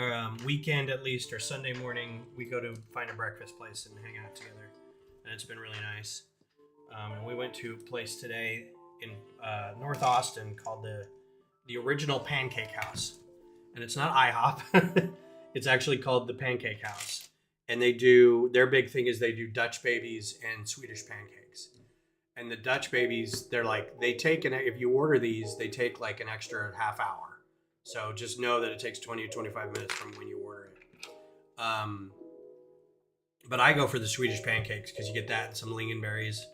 weekend at least, or Sunday morning. We go to find a breakfast place and hang out together, and it's been really nice. And we went to a place today in North Austin called the Original Pancake House, and it's not IHOP. It's actually called the Pancake House, and their big thing is they do Dutch babies and Swedish pancakes. And the Dutch babies, if you order these, they take like an extra half hour. So just know that it takes 20 to 25 minutes from when you order it. But I go for the Swedish pancakes because you get that and some lingonberries,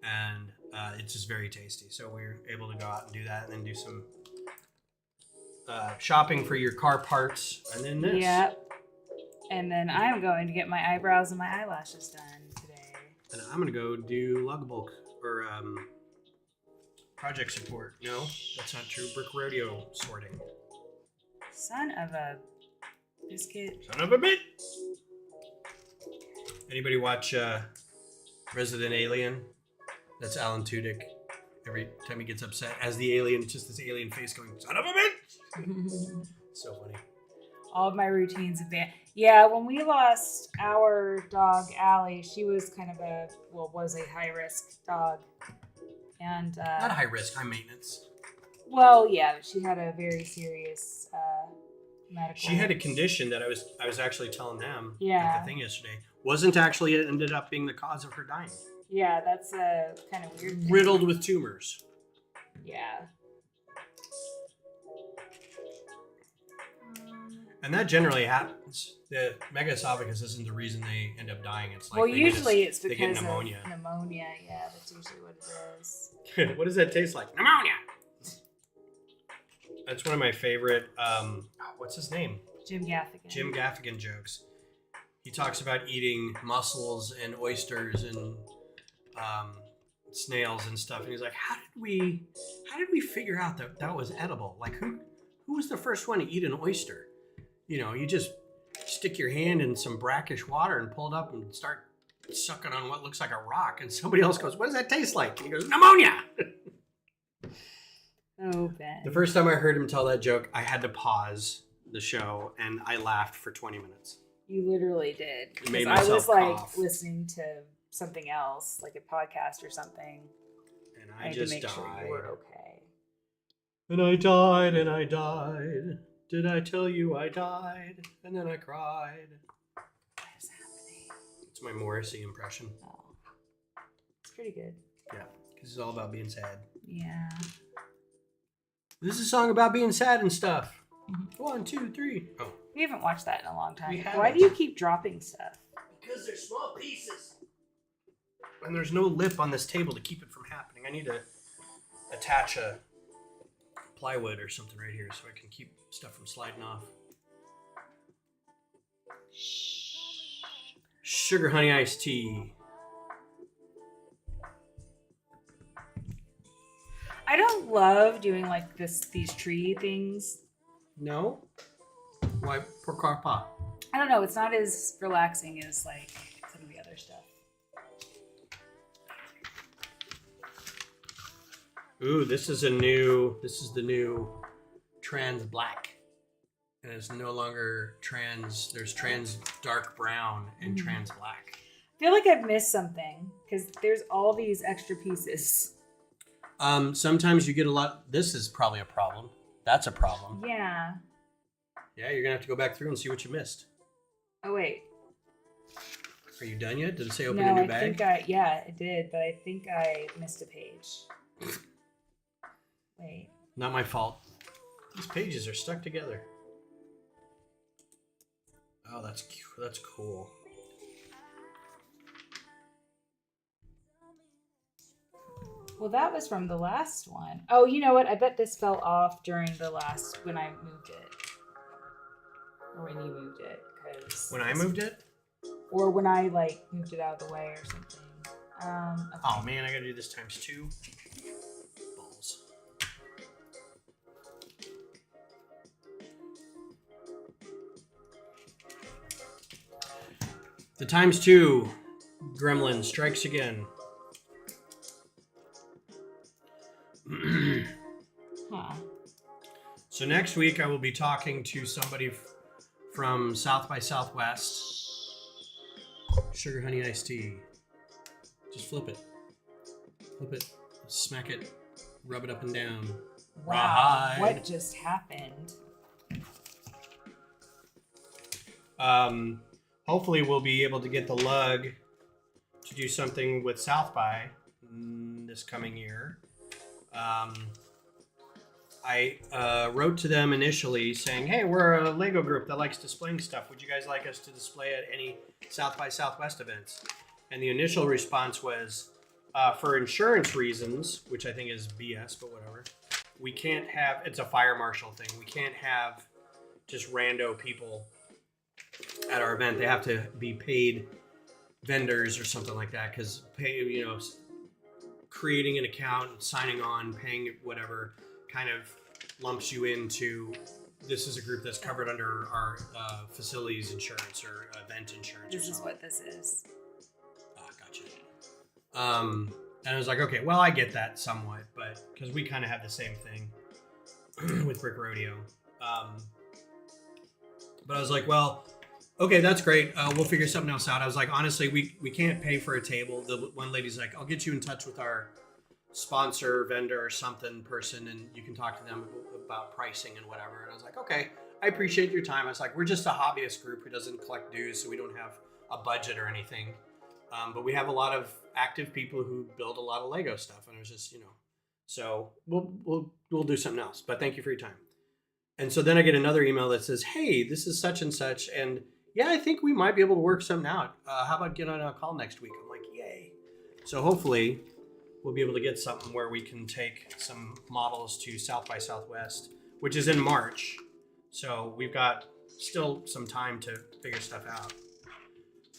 and it's just very tasty. So we're able to go out and do that, and then do some shopping for your car parts, and then this. Yep. And then I'm going to get my eyebrows and my eyelashes done today. And I'm going to go do Luggable or project support. No, that's not true. Brick rodeo sorting. Son of a biscuit. Son of a bitch. Anybody watch Resident Alien? That's Alan Tudyk. Every time he gets upset as the alien, it's just this alien face going, son of a bitch. So funny. All of my routines have been... Yeah, when we lost our dog, Allie, she was kind of was a high-risk dog. And... Not high risk, high maintenance. Well, yeah, she had a very serious medical... She had a condition that I was actually telling them at the thing yesterday. Wasn't actually, it ended up being the cause of her dying. Yeah, that's a kind of weird thing. Riddled with tumors. Yeah. And that generally happens. The megaesophagus isn't the reason they end up dying. It's like it's because they get pneumonia. Of pneumonia. Yeah, that's usually what it is. What does that taste like? Pneumonia. That's one of my favorite. What's his name? Jim Gaffigan. Jim Gaffigan jokes. He talks about eating mussels and oysters and snails and stuff, and he's like, "How did we figure out that was edible? Like, who was the first one to eat an oyster? You know, you just stick your hand in some brackish water and pull it up and start sucking on what looks like a rock, and somebody else goes, what does that taste like? And he goes, pneumonia. Oh, Ben. The first time I heard him tell that joke, I had to pause the show, and I laughed for 20 minutes. You literally did. It made Because I was like cough. Listening to something else, like a podcast or something. And I I had just to make died. sure you were okay. And I died, and I died. Did I tell you I died? And then I cried. What is happening? It's my Morrissey impression. Oh. It's pretty good. Yeah, because it's all about being sad. Yeah. This is a song about being sad and stuff. Mhm. 1, 2, 3. Oh. We haven't watched that in a long time. We Why haven't. do you keep dropping stuff? Because they're small pieces. And there's no lip on this table to keep it from happening. I need to attach a plywood or something right here so I can keep stuff from sliding off. Sugar honey iced tea. I don't love doing like these tree things. No? Why? Pourquoi pas? I don't know. It's not as relaxing as like some of the other stuff. Ooh, this is the new trans black. And it's no longer trans, there's trans dark brown and trans black. I feel like I've missed something because there's all these extra pieces. Sometimes you get a lot, this is probably a problem. That's a problem. Yeah. Yeah, you're gonna have to go back through and see what you missed. Oh, wait. Are you done yet? Did it say open No, a new I bag? think yeah, it did, but I think I missed a page. Wait. Not my fault. These pages are stuck together. Oh, that's cute. That's cool. Well, that was from the last one. Oh, you know what? I bet this fell off during the last, when I moved it. Or when you moved it. When I moved it? Or when I, like, moved it out of the way or something. Okay. Oh, man, I gotta do this times 2. Balls. The times 2 gremlin strikes again. Huh. So next week I will be talking to somebody from South by Southwest. Sugar honey iced tea. Just flip it. Flip it. Smack it. Rub it up and down. Wow. Rawhide. What just happened? Hopefully we'll be able to get the lug to do something with South by this coming year. I wrote to them initially saying, hey, we're a Lego group that likes displaying stuff. Would you guys like us to display at any South by Southwest events? And the initial response was, for insurance reasons, which I think is BS, but whatever, we can't have, it's a fire marshal thing. We can't have just rando people at our event. They have to be paid vendors or something like that, because creating an account, signing on, paying whatever kind of lumps you into, this is a group that's covered under our facilities insurance or event insurance. This is what this is. Ah, gotcha. And I was like, okay, well, I get that somewhat, but because we kind of have the same thing with Brick Rodeo. But I was like, well, okay, that's great. We'll figure something else out. I was like, honestly, we can't pay for a table. The one lady's like, I'll get you in touch with our sponsor, vendor, or something person, and you can talk to them about pricing and whatever. And I was like, okay, I appreciate your time. I was like, we're just a hobbyist group who doesn't collect dues, so we don't have a budget or anything. But we have a lot of active people who build a lot of Lego stuff. And it was just, so we'll do something else. But thank you for your time. And so then I get another email that says, hey, this is such and such. And yeah, I think we might be able to work something out. How about get on a call next week? I'm like, yay. So hopefully we'll be able to get something where we can take some models to South by Southwest, which is in March. So we've got still some time to figure stuff out.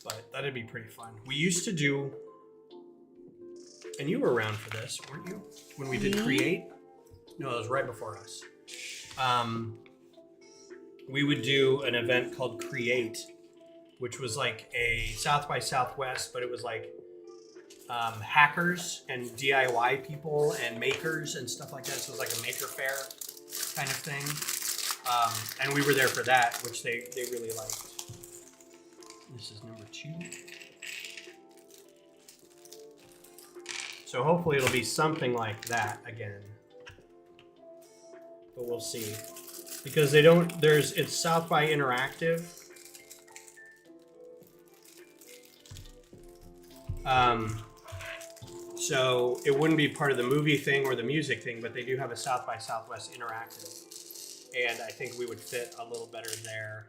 But that'd be pretty fun. We used to do, and you were around for this, weren't you? When we did Create? No, it was right before us. We would do an event called Create, which was like a South by Southwest, but it was like hackers and DIY people and makers and stuff like that. So it was like a maker fair kind of thing. And we were there for that, which they really liked. This is number 2. So hopefully it'll be something like that again. But we'll see. Because it's South by Interactive. So it wouldn't be part of the movie thing or the music thing, but they do have a South by Southwest interactive. And I think we would fit a little better there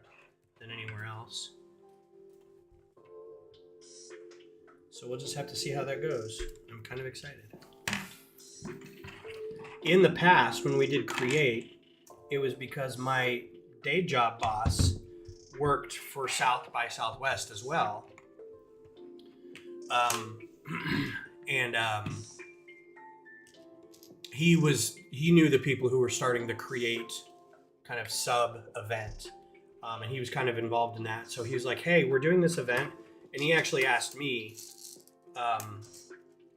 than anywhere else. So we'll just have to see how that goes. I'm kind of excited. In the past, when we did Create, it was because my day job boss worked for South by Southwest as well. He knew the people who were starting the Create kind of sub event. And he was kind of involved in that. So he was like, hey, we're doing this event. And he actually asked me,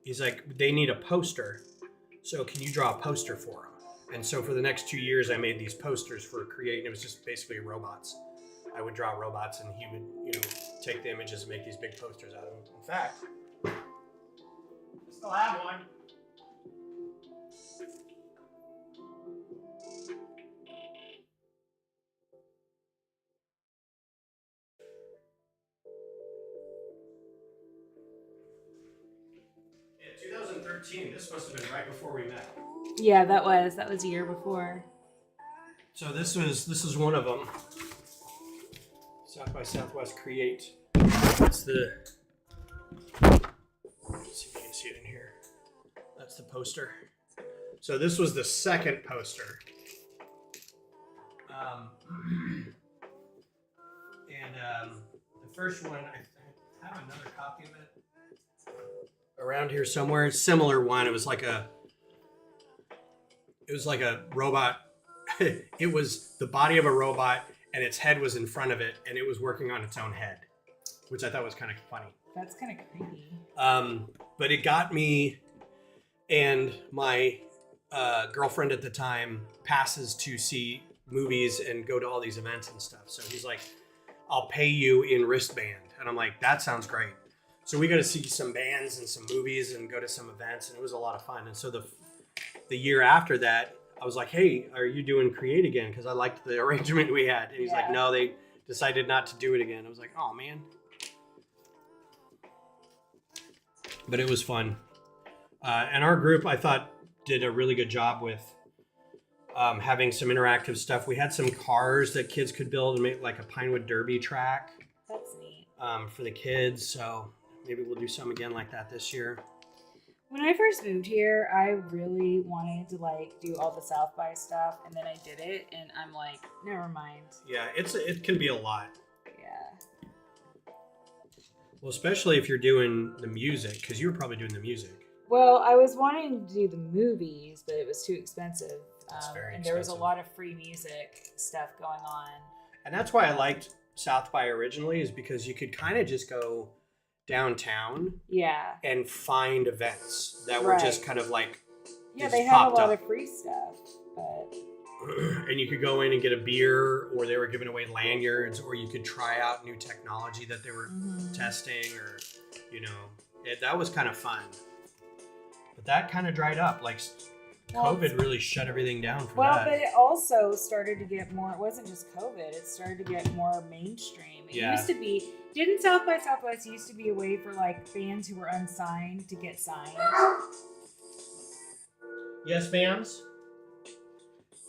he's like, they need a poster. So can you draw a poster for them? And so for the next 2 years, I made these posters for Create. And it was just basically robots. I would draw robots and he would, take the images and make these big posters out of them. In fact, I still have one. Yeah, 2013. This must have been right before we met. Yeah, that was a year before. So this is one of them. South by Southwest Create. That's the. Let's see if you can see it in here. That's the poster. So this was the second poster. The first one, I have another copy of it around here somewhere. It's a similar one. It was like a robot. It was the body of a robot and its head was in front of it and it was working on its own head, which I thought was kind of funny. That's kind of creepy. But it got me and my girlfriend at the time passes to see movies and go to all these events and stuff. So he's like, I'll pay you in wristband. And I'm like, that sounds great. So we got to see some bands and some movies and go to some events. And it was a lot of fun. And so the year after that, I was like, hey, are you doing Create again? Because I liked the arrangement we had. And he's like, no, they decided not to do it again. I was like, oh, man. But it was fun. And our group, I thought, did a really good job with having some interactive stuff. We had some cars that kids could build and make like a Pinewood Derby track. That's neat. For the kids. So maybe we'll do some again like that this year. When I first moved here, I really wanted to do all the South by stuff, and then I did it, and I'm like, never mind. Yeah, it can be a lot. Yeah. Well, especially if you're doing the music, because you were probably doing the music. Well, I was wanting to do the movies, but it was too expensive. It's very and there was a expensive. lot of free music stuff going on. And that's why I liked South by originally, is because you could kind of just go downtown and find events that were just kind of like they had a lot of free stuff, but and you could go in and get a beer, or they were giving away lanyards, or you could try out new technology that they were testing, or that was kind of fun. But that kind of dried up. COVID really shut everything down for that. Well, but it also started to get more. It wasn't just COVID. It started to get more mainstream. It used to be. Didn't South by Southwest used to be a way for bands who were unsigned to get signed? Yes, ma'ams.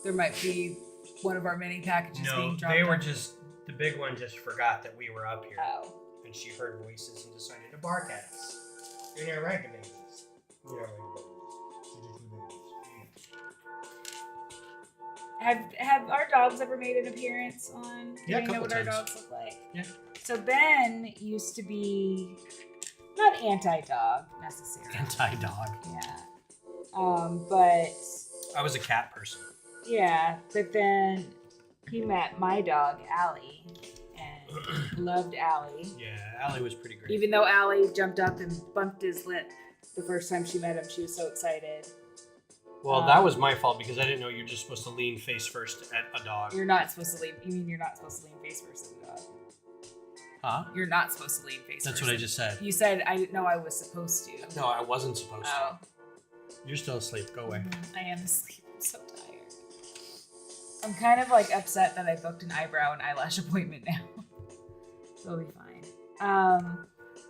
There might be one of our many packages being dropped. They were just, the big one just forgot that we were up here. Oh. And she heard voices and decided to bark at us. You're not right, babies. You're not right, babies. Have our dogs ever made an appearance on? Yeah, a Do you know couple what our times. dogs look like? Yeah. So Ben used to be not anti-dog necessarily. Anti-dog. Yeah. But I was a cat person. yeah, but then he met my dog Allie and loved Allie. Yeah, Allie was pretty great. Even though Allie jumped up and bumped his lip the first time she met him, she was so excited. Well, that was my fault because I didn't know you're just supposed to lean face first at a dog. You're not supposed to lean. You mean you're not supposed to lean face first at a dog? Huh? You're not supposed to lean face That's first. what I just said. You said I didn't know I was supposed to. No, I wasn't supposed Oh. to. You're still asleep. Go away. I am asleep. I'm so tired. I'm kind of upset that I booked an eyebrow and eyelash appointment now. It'll be fine.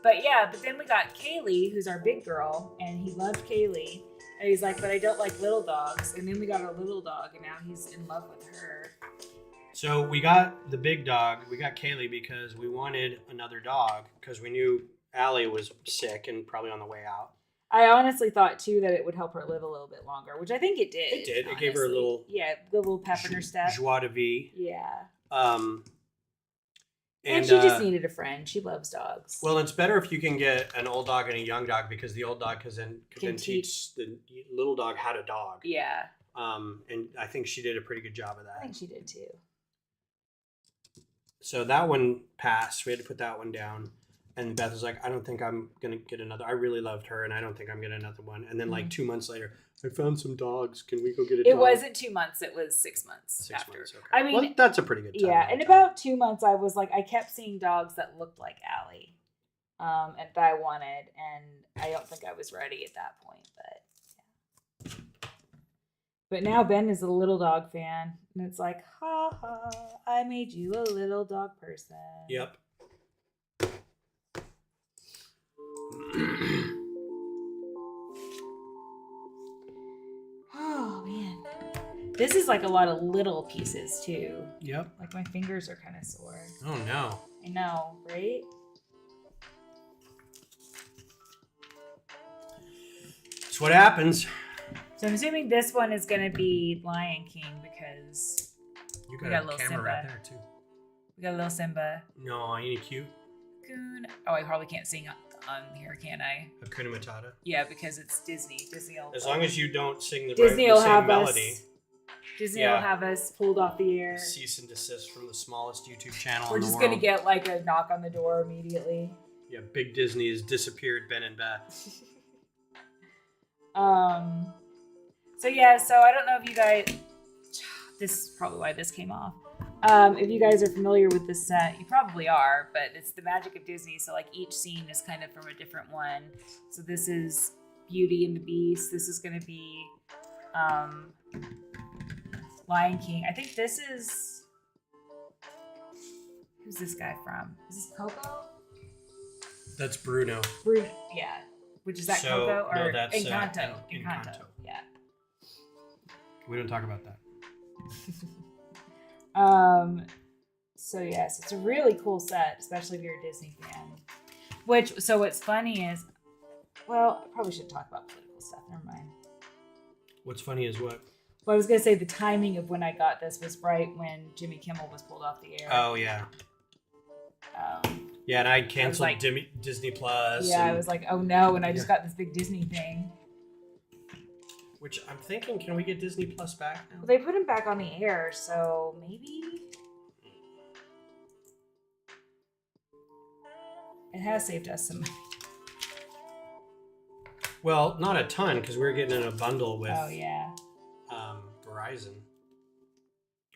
But yeah, but then we got Kaylee, who's our big girl, and he loved Kaylee. And he's like, but I don't like little dogs. And then we got a little dog, and now he's in love with her. So we got the big dog. We got Kaylee because we wanted another dog because we knew Allie was sick and probably on the way out. I honestly thought, too, that it would help her live a little bit longer, which I think it did. It did. Honestly. It gave her a little... Yeah, the little pep in her step. Joie de vie. Yeah. And she just needed a friend. She loves dogs. Well, it's better if you can get an old dog and a young dog because the old dog can then teach the little dog how to dog. Yeah. And I think she did a pretty good job of that. I think she did too. So that one passed. We had to put that one down. And Beth was like, I don't think I'm going to get another. I really loved her, and I don't think I'm getting another one. And then like 2 months later, I found some dogs. Can we go get a dog? It wasn't 2 months. It was 6 months. 6 after. months, okay. I mean, well, that's a pretty good time. Yeah, in about 2 months, I was like, I kept seeing dogs that looked like Allie, and that I wanted, and I don't think I was ready at that point, but yeah. But now Ben is a little dog fan, and it's like, ha ha, I made you a little dog person. Yep. Oh man, this is like a lot of little pieces too. Yep. Like my fingers are kind of sore. Oh no. I know, right? That's what happens. So I'm assuming this one is going to be Lion King because You we got got a a little camera Simba. right there too. We got a little Simba. No, ain't he cute? Coon. Oh, I probably can't sing on here, can I? Hakuna Matata. Yeah, because it's Disney. Disney will. As long as you don't sing the, Disney the will same have melody. us. Disney Yeah. will have us pulled off the air. Cease and desist from the smallest YouTube channel We're in the just world. gonna get like a knock on the door immediately. Yeah, Big Disney has disappeared Ben and Beth. So yeah, so I don't know if you guys. This is probably why this came off. If you guys are familiar with this set, you probably are, but it's the magic of Disney. So like each scene is kind of from a different one. So this is Beauty and the Beast. This is going to be Lion King. I think this is... Who's this guy from? Is this Coco? That's Bruno. Bruno, yeah. Which is that So, Coco or no, that's, Encanto? Encanto. Yeah. We don't talk about that. So yes, it's a really cool set, especially if you're a Disney fan. So what's funny is, well, I probably should talk about political stuff. Never mind. What's funny is what? Well, I was gonna say the timing of when I got this was right when Jimmy Kimmel was pulled off the air. Oh yeah. Yeah, and I canceled like, Disney Plus. Yeah, and, I was like, oh no, and I just got this big Disney thing. Which I'm thinking, can we get Disney Plus back now? Well, they put him back on the air, so maybe it has saved us some money. Well, not a ton because we're getting in a bundle with Oh yeah. Verizon.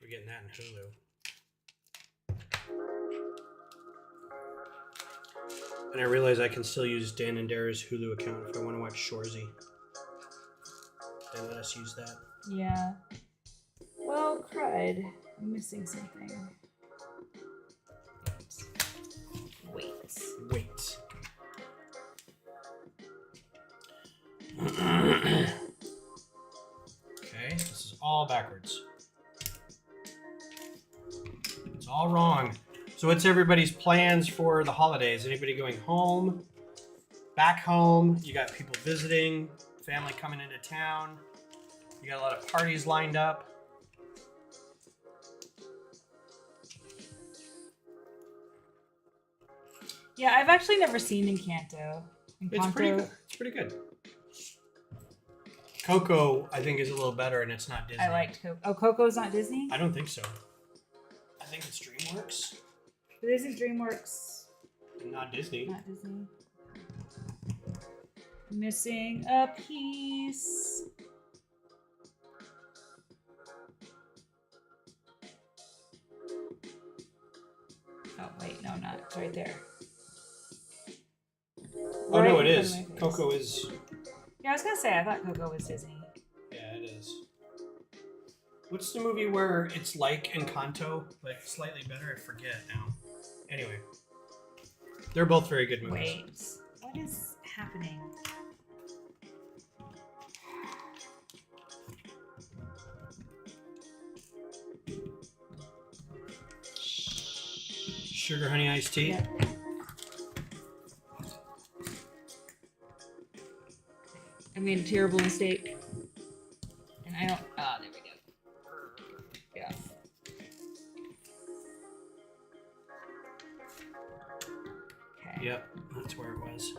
We're getting that in Hulu. And I realize I can still use Dan and Dara's Hulu account if I want to watch Shoresy. They let us use that. Yeah. Well, crud. I'm missing something. Wait. Okay, this is all backwards. It's all wrong. So what's everybody's plans for the holidays? Anybody going home? Back home? You got people visiting? Family coming into town? You got a lot of parties lined up? Yeah, I've actually never seen Encanto. It's pretty good. Coco, I think, is a little better, and it's not Disney. I liked Coco. Oh, Coco's not Disney? I don't think so. I think it's DreamWorks. This is DreamWorks. Not Disney. Not Disney. Missing a piece. Oh, wait, no, not. It's right there. Oh, no, Right it in is. front of my face. Coco is... Yeah, I was gonna say, I thought Coco was Disney. Yeah, it is. What's the movie where it's like Encanto, but slightly better? I forget now. Anyway. They're both very good movies. Wait, what is happening? Sugar honey iced tea. Yep. I made a terrible mistake. And I don't. Oh, there we go. Yeah. Okay. Yep, that's where it was.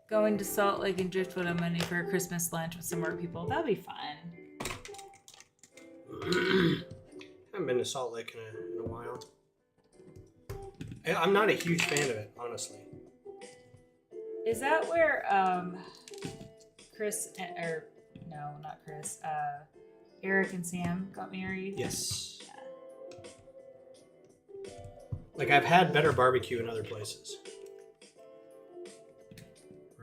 Going to Salt Lake and Driftwood on Monday for a Christmas lunch with some more people. That'll be fun. Haven't been to Salt Lake in a while. I'm not a huge fan of it, honestly. Is that where Chris or no, not Chris, Eric and Sam got married? Yes. Yeah. Like, I've had better barbecue in other places.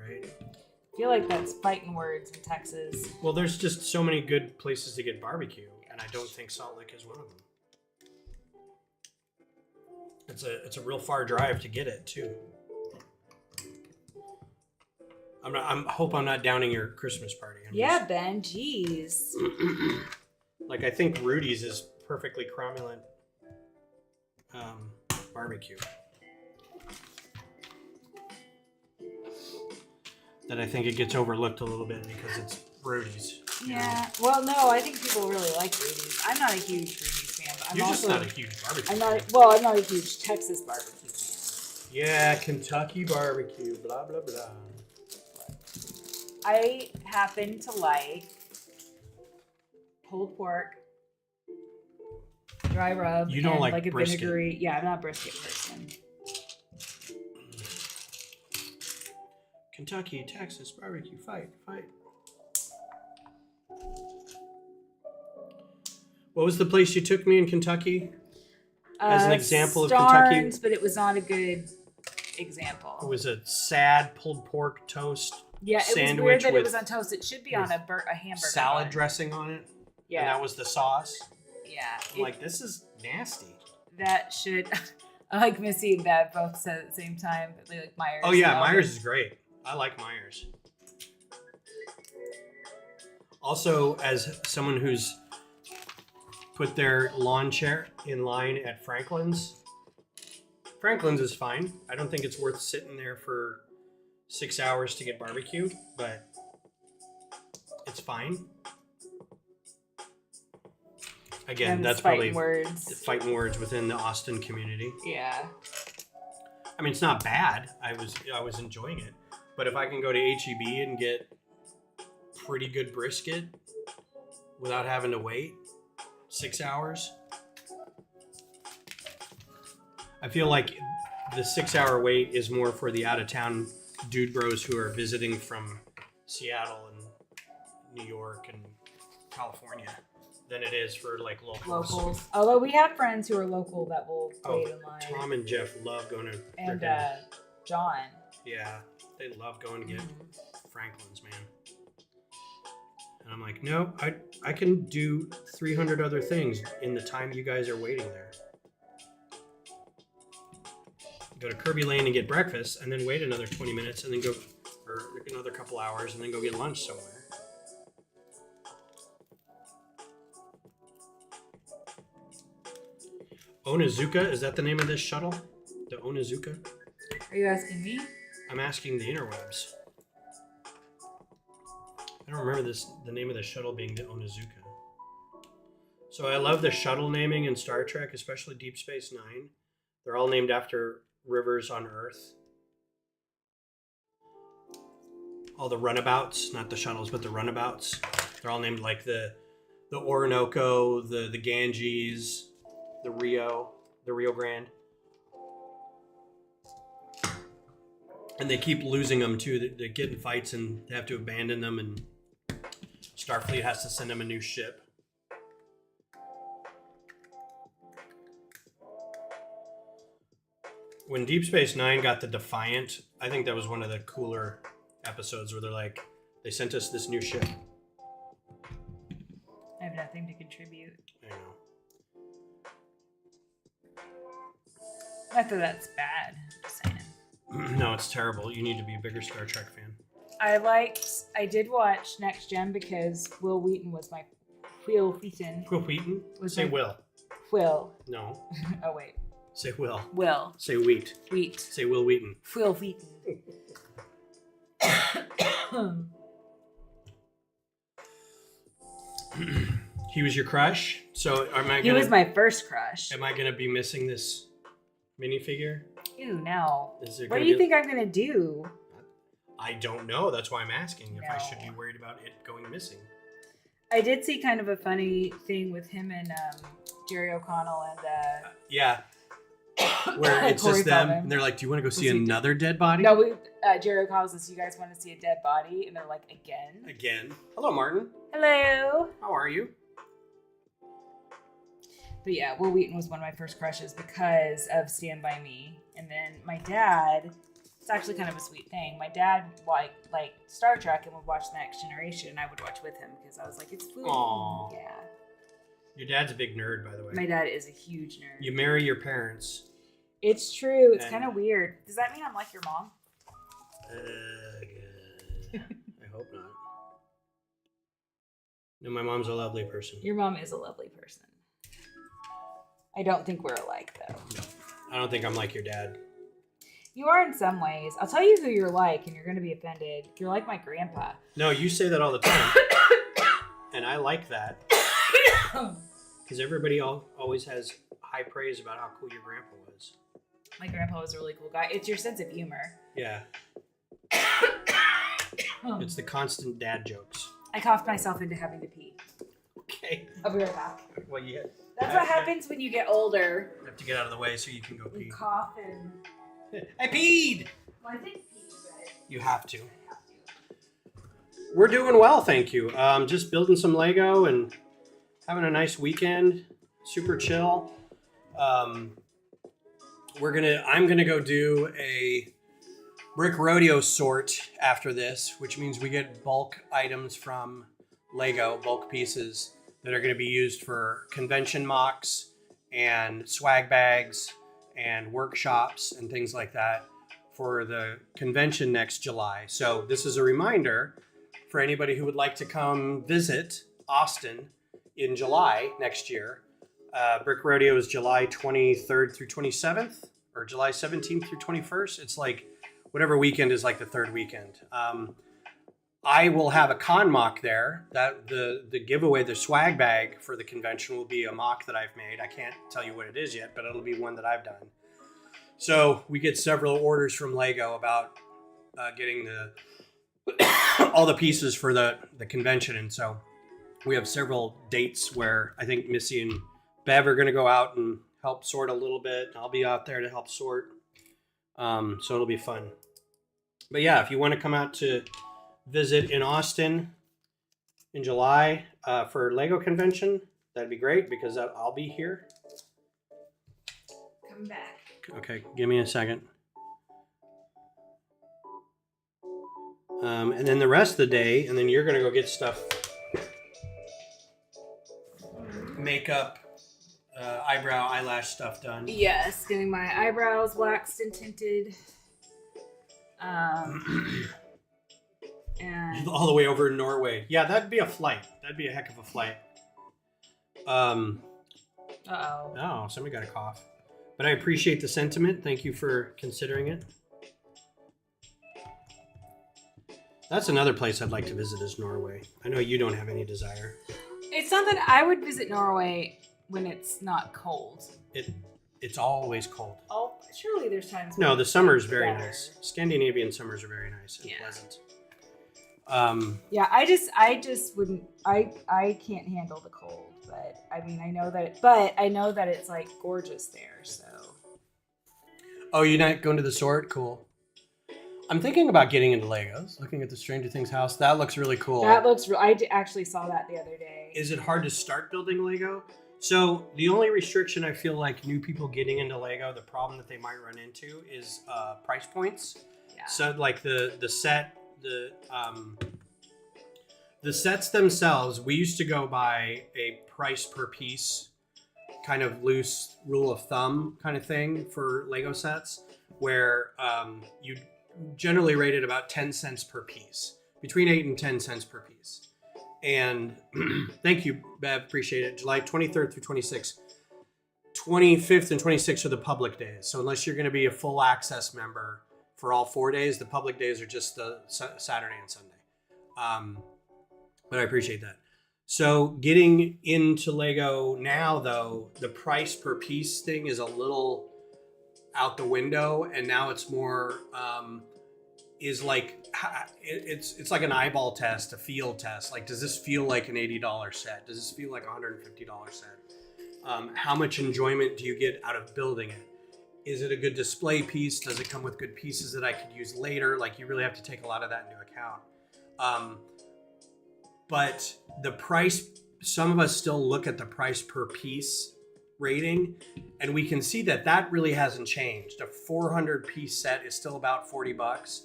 Right? I feel like that's fighting words in Texas. Well, there's just so many good places to get barbecue, and I don't think Salt Lake is one of them. It's a real far drive to get it too. I hope I'm not downing your Christmas party. Ben, jeez. Like, I think Rudy's is perfectly cromulent barbecue. That I think it gets overlooked a little bit because it's Rudy's. Yeah. Well, no, I think people really like Rudy's. I'm not a huge Rudy's fan, but You're just not a huge barbecue fan. I'm not a huge Texas barbecue fan. Yeah, Kentucky barbecue, blah, blah, blah. I happen to like pulled pork, dry rub, You don't and like a brisket. vinegary. Yeah, I'm not a brisket person. Kentucky, Texas barbecue, fight. What was the place you took me in Kentucky? As an example of Kentucky? Starnes, but it was not a good example. It was a sad pulled pork toast Yeah, it was sandwich weird that it with was on toast. It should be on a hamburger salad bun. dressing on it. Yeah. And that was the sauce. Yeah. I'm like, this is nasty. That should... I like Missy and Beth both said at the same time. But they like Myers. Oh, yeah, Myers is great. I like Myers. Also, as someone who's put their lawn chair in line at Franklin's is fine. I don't think it's worth sitting there for 6 hours to get barbecue, but it's fine. Again, that's probably fighting words within the Austin community. Yeah. I mean, it's not bad. I was enjoying it. But if I can go to H-E-B and get pretty good brisket without having to wait 6 hours, I feel like the 6 hour wait is more for the out of town dude bros who are visiting from Seattle and New York and California than it is for like locals. Although we have friends who are local that will wait in line. Tom and Jeff love going to and John. Yeah, they love going to get Franklin's, man. And I'm like, no, I can do 300 other things in the time you guys are waiting there. Go to Kirby Lane and get breakfast, and then wait another 20 minutes, and then go, or another couple hours, and then go get lunch somewhere. Onizuka, is that the name of this shuttle? The Onizuka? Are you asking me? I'm asking the interwebs. I don't remember the name of the shuttle being the Onizuka. So I love the shuttle naming in Star Trek, especially Deep Space Nine. They're all named after rivers on Earth. All the runabouts, not the shuttles, but the runabouts. They're all named like the Orinoco, the Ganges, the Rio Grande. And they keep losing them too. They get in fights and they have to abandon them, and Starfleet has to send them a new ship. When Deep Space Nine got the Defiant, I think that was one of the cooler episodes where they're like, they sent us this new ship. I have nothing to contribute. I know. Not that that's bad. I'm just saying. No, it's terrible. You need to be a bigger Star Trek fan. I did watch Next Gen because Will Wheaton was my Will Wheaton. Will Wheaton? Was Say my- Will. Will. No. Oh wait. Say Will. Will. Say Wheat. Wheat. Say Will Wheaton. Will Wheaton. He was your crush? So He was my first crush. Am I gonna be missing this minifigure? Ew, no. Is there What gonna do you be- think I'm gonna do? I don't know. That's why I'm asking if I No. should be worried about it going missing. I did see kind of a funny thing with him and Jerry O'Connell and Yeah. Where it's Corey just them, Feldman. and they're like, "Do you want to go see Was he- another dead body?" no, Jerry O'Connell says, "You guys want to see a dead body?" And they're like, "Again." Again. Hello, Martin. Hello. How are you? But yeah, Will Wheaton was one of my first crushes because of Stand By Me. And then my dad, it's actually kind of a sweet thing. My dad liked Star Trek and would watch The Next Generation, and I would watch with him because I was like, it's food. Aw. Yeah. Your dad's a big nerd, by the way. My dad is a huge nerd. You marry your parents. It's true. It's And- kind of weird. Does that mean I'm like your mom? I hope not. No, my mom's a lovely person. Your mom is a lovely person. I don't think we're alike, though. No, I don't think I'm like your dad. You are in some ways. I'll tell you who you're like, and you're going to be offended. You're like my grandpa. No, you say that all the time. And I like that. Because everybody always has high praise about how cool your grandpa was. My grandpa was a really cool guy. It's your sense of humor. Yeah. It's the constant dad jokes. I coughed myself into having to pee. Okay. I'll be right back. Well, you That's what happens when you get older. have to get out of the way so you can go You pee. cough and... I peed! Well, I didn't pee, but You have to. I have to. We're doing well, thank you. Just building some Lego and having a nice weekend. Super chill. I'm gonna go do a brick rodeo sort after this, which means we get bulk items from Lego, bulk pieces that are gonna be used for convention mocks and swag bags and workshops and things like that for the convention next July. So this is a reminder for anybody who would like to come visit Austin in July next year. Brick Rodeo is July 23rd through 27th, or July 17th through 21st. It's like whatever weekend is like the third weekend. I will have a con mock there. That the giveaway, the swag bag for the convention will be a mock that I've made. I can't tell you what it is yet, but it'll be one that I've done. So we get several orders from Lego about getting all the pieces for the convention, and so we have several dates where I think Missy and Bev are going to go out and help sort a little bit. I'll be out there to help sort, so it'll be fun. But yeah, if you want to come out to visit in Austin in July for Lego convention, that'd be great because I'll be here. Come back. Okay, give me a second. And then the rest of the day, and then you're gonna go get stuff, makeup, eyebrow, eyelash stuff done. Yes, getting my eyebrows waxed and tinted. And All the way over in Norway. Yeah, that'd be a flight. That'd be a heck of a flight. uh-oh. Oh, somebody got a cough. But I appreciate the sentiment. Thank you for considering it. That's another place I'd like to visit is Norway. I know you don't have any desire. It's not that I would visit Norway when it's not cold. It's always cold. Oh, surely there's times. No, when the it's summer is very better. nice. Scandinavian summers are very nice and Yeah. pleasant. Yeah, I just wouldn't. I can't handle the cold, but I mean, I know that it's like gorgeous there. So Oh, you're not going to the sort? Cool. I'm thinking about getting into Legos. Looking at the Stranger Things house, that looks really cool. that looks. Actually saw that the other day. Is it hard to start building Lego? So the only restriction I feel like new people getting into Lego, the problem that they might run into is price points. Yeah. So like the sets themselves, we used to go by a price per piece, kind of loose rule of thumb kind of thing for Lego sets, where you generally rate it about 10 cents per piece, between 8 and 10 cents per piece. And thank you, Bev, appreciate it. July 23rd through 26th. 25th and 26th are the public days. So unless you're going to be a full access member for all 4 days, the public days are just the Saturday and Sunday. But I appreciate that. So getting into Lego now, though, the price per piece thing is a little out the window, and now it's more is like it's like an eyeball test, a feel test. Like, does this feel like an $80 set? Does this feel like a $150 set? How much enjoyment do you get out of building it? Is it a good display piece? Does it come with good pieces that I could use later? Like, you really have to take a lot of that into account. But the price, some of us still look at the price per piece rating, and we can see that that really hasn't changed. A 400 piece set is still about $40.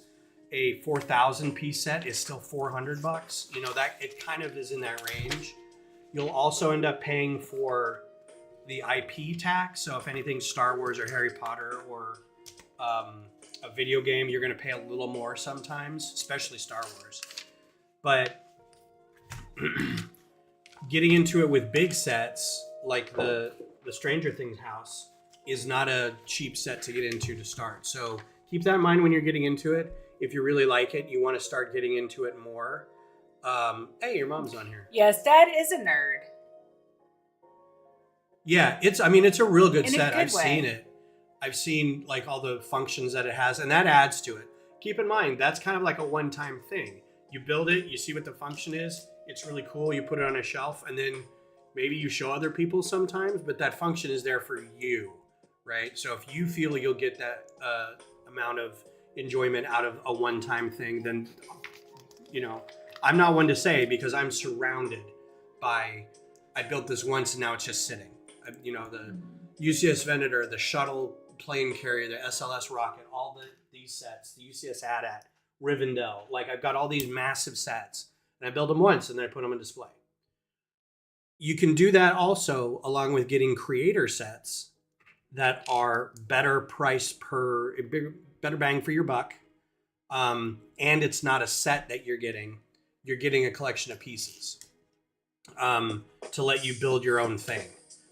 A 4,000 piece set is still $400. You know, that it kind of is in that range. You'll also end up paying for the IP tax. So if anything's Star Wars or Harry Potter or a video game, you're going to pay a little more sometimes, especially Star Wars. But getting into it with big sets like the Stranger Things house is not a cheap set to get into to start. So keep that in mind when you're getting into it. If you really like it, you want to start getting into it more. Hey, your mom's on here. Yes, Dad is a nerd. Yeah, it's a real good In a set. good I've way. seen it. I've seen like all the functions that it has, and that adds to it. Keep in mind, that's kind of like a one-time thing. You build it, you see what the function is. It's really cool. You put it on a shelf, and then maybe you show other people sometimes, but that function is there for you, right? So if you feel you'll get that amount of enjoyment out of a one-time thing, then, you know, I'm not one to say, because I'm surrounded by, I built this once and now it's just sitting. You know, the UCS Venator, the shuttle plane carrier, the SLS rocket, all these sets, the UCS AT-AT, Rivendell, like I've got all these massive sets, and I build them once and then I put them on display. You can do that also along with getting creator sets that are better price per, better bang for your buck. And it's not a set that you're getting a collection of pieces to let you build your own thing.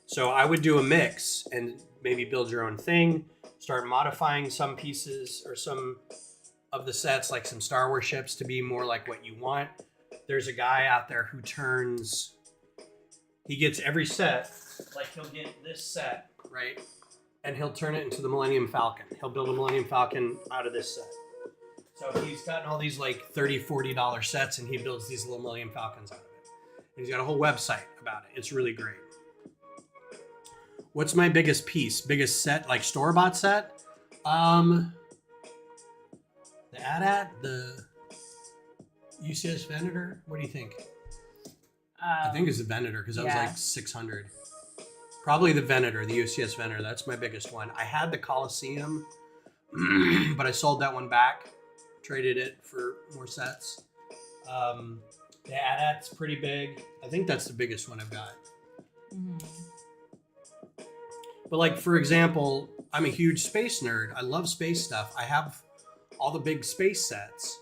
So I would do a mix and maybe build your own thing, start modifying some pieces or some of the sets, like some Star Wars ships, to be more like what you want. There's a guy out there who he gets every set, like he'll get this set, right? And he'll turn it into the Millennium Falcon. He'll build a Millennium Falcon out of this set. So he's gotten all these like $30, $40 sets, and he builds these little Millennium Falcons out of it. And he's got a whole website about it. It's really great. What's my biggest piece? Biggest set, like store-bought set? The AT-AT, the UCS Venator. What do you think? I think it's the Venator, because that was like 600. Probably the Venator, the UCS Venator. That's my biggest one. I had the Coliseum, but I sold that one back. Traded it for more sets. The AT-AT's pretty big. I think that's the biggest one I've got. Mm-hmm. But like, for example, I'm a huge space nerd. I love space stuff. I have all the big space sets,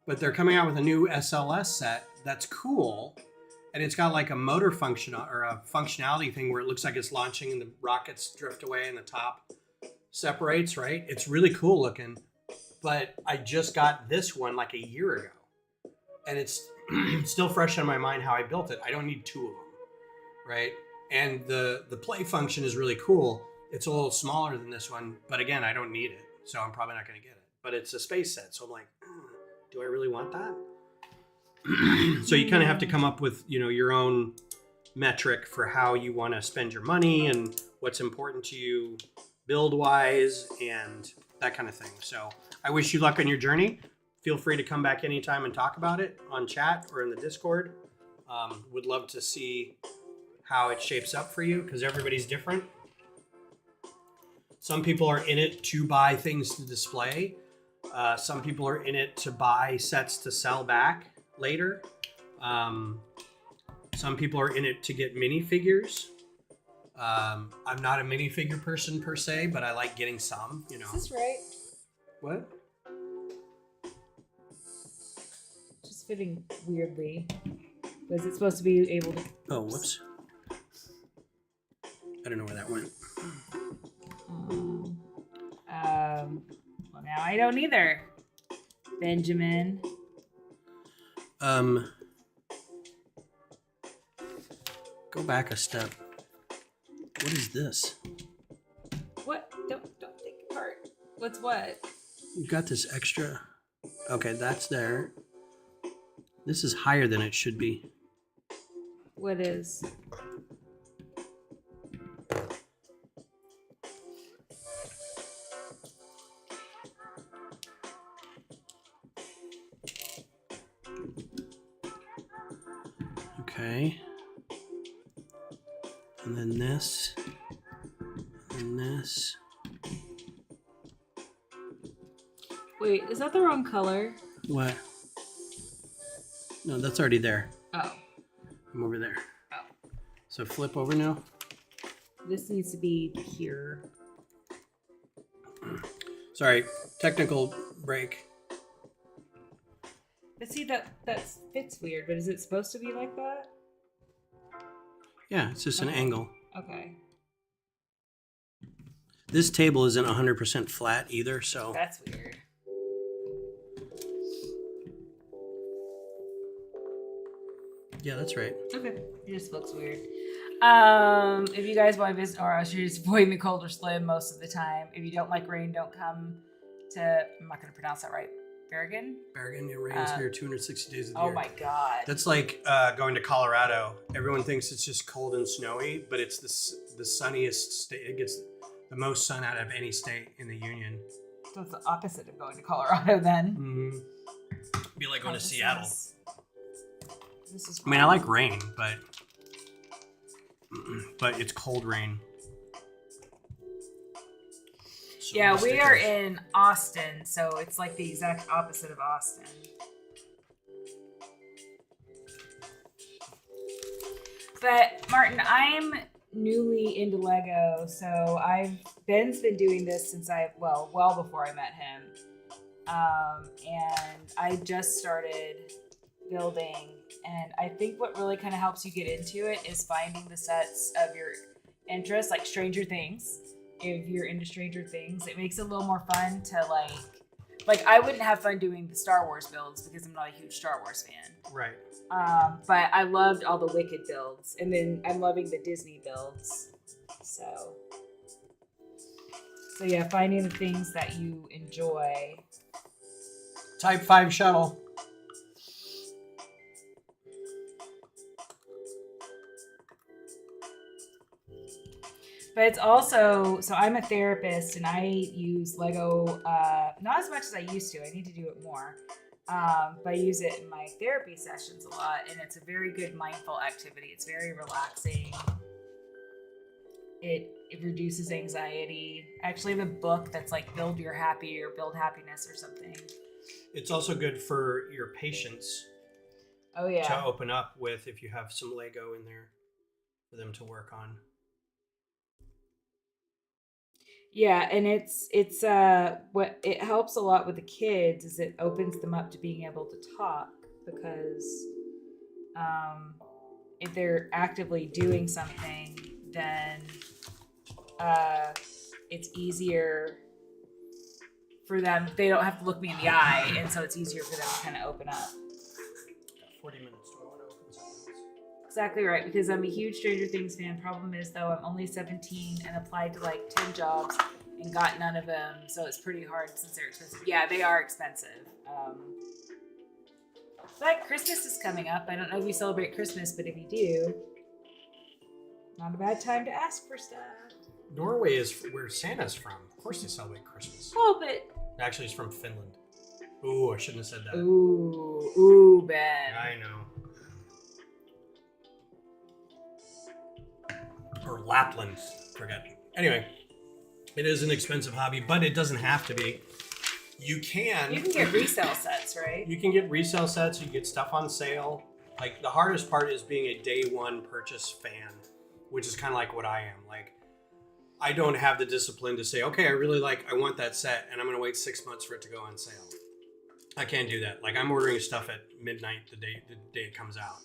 but they're coming out with a new SLS set that's cool. And it's got like a motor function or a functionality thing where it looks like it's launching and the rockets drift away and the top separates, right? It's really cool looking. But I just got this one like a year ago. And it's still fresh on my mind how I built it. I don't need two of them, right? And the play function is really cool. It's a little smaller than this one, but again, I don't need it. So I'm probably not going to get it. But it's a space set. So I'm like, do I really want that? So you kind of have to come up with, you know, your own metric for how you want to spend your money and what's important to you build wise and that kind of thing. So I wish you luck on your journey. Feel free to come back anytime and talk about it on chat or in the Discord. Would love to see how it shapes up for you because everybody's different. Some people are in it to buy things to display. Some people are in it to buy sets to sell back later. Some people are in it to get minifigures. I'm not a minifigure person per se, but I like getting some, you know. Is this right? What? Just fitting weirdly. Was it supposed to be able to... Oh, whoops. I don't know where that went. Well, now I don't either. Benjamin. Go back a step. What is this? What? Don't take it apart. What's what? You've got this extra. Okay, that's there. This is higher than it should be. What is? Okay. And then this. And this. Wait, is that the wrong color? What? No, that's already there. Oh. I'm over there. Oh. So flip over now. This needs to be here. Sorry, technical break. But see, that fits weird, but is it supposed to be like that? Yeah, it's just an Okay. angle. Okay. This table isn't 100% flat either, so That's weird. yeah, that's right. Okay. It just looks weird. If you guys want to visit or else you're just avoiding the cold or slim most of the time. If you don't like rain, don't come to, I'm not going to pronounce that right, Bergen? Bergen, it rains here 260 days of the Oh year. my God. That's like going to Colorado. Everyone thinks it's just cold and snowy, but it's the sunniest state. It gets the most sun out of any state in the union. So it's the opposite of going to Colorado then. Mm-hmm. Be like going to This Seattle. This is I mean, I like rain, but it's cold rain. So yeah, many we are stickers. in Austin, so it's like the exact opposite of Austin. But Martin, I'm newly into Lego, so Ben's been doing this since well before I met him, and I just started building. And I think what really kind of helps you get into it is finding the sets of your interest, like Stranger Things. If you're into Stranger Things, it makes it a little more fun to like I wouldn't have fun doing the Star Wars builds because I'm not a huge Star Wars fan. Right. But I loved all the Wicked builds, and then I'm loving the Disney builds. So yeah, finding the things that you enjoy. Type 5 shuttle. But it's also, so I'm a therapist and I use Lego, not as much as I used to. I need to do it more. But I use it in my therapy sessions a lot, and it's a very good mindful activity. It's very relaxing. It reduces anxiety. I actually have a book that's like Build Your Happy or Build Happiness or something. It's also good for your patients Oh yeah. to open up with if you have some Lego in there for them to work on. Yeah, and it's what it helps a lot with the kids is it opens them up to being able to talk because if they're actively doing something, then it's easier for them. They don't have to look me in the eye, and so it's easier for them to kind of open up. 40 minutes. Do I want to open something else? Exactly right, because I'm a huge Stranger Things fan. Problem is, though, I'm only 17 and applied to like 10 jobs and got none of them, so it's pretty hard since they're expensive. Yeah, they are expensive. But Christmas is coming up. I don't know if you celebrate Christmas, but if you do, not a bad time to ask for stuff. Norway is where Santa's from. Of course they celebrate Christmas. Oh, but... Actually, it's from Finland. Ooh, I shouldn't have said that. Ooh, Ben. I know. or Lapland, forget. Anyway, it is an expensive hobby, but it doesn't have to be. You can get resale sets, right? You can get resale sets. You can get stuff on sale. Like the hardest part is being a day one purchase fan, which is kind of like what I am. Like I don't have the discipline to say, okay, I want that set, and I'm going to wait 6 months for it to go on sale. I can't do that. Like I'm ordering stuff at midnight the day it comes out.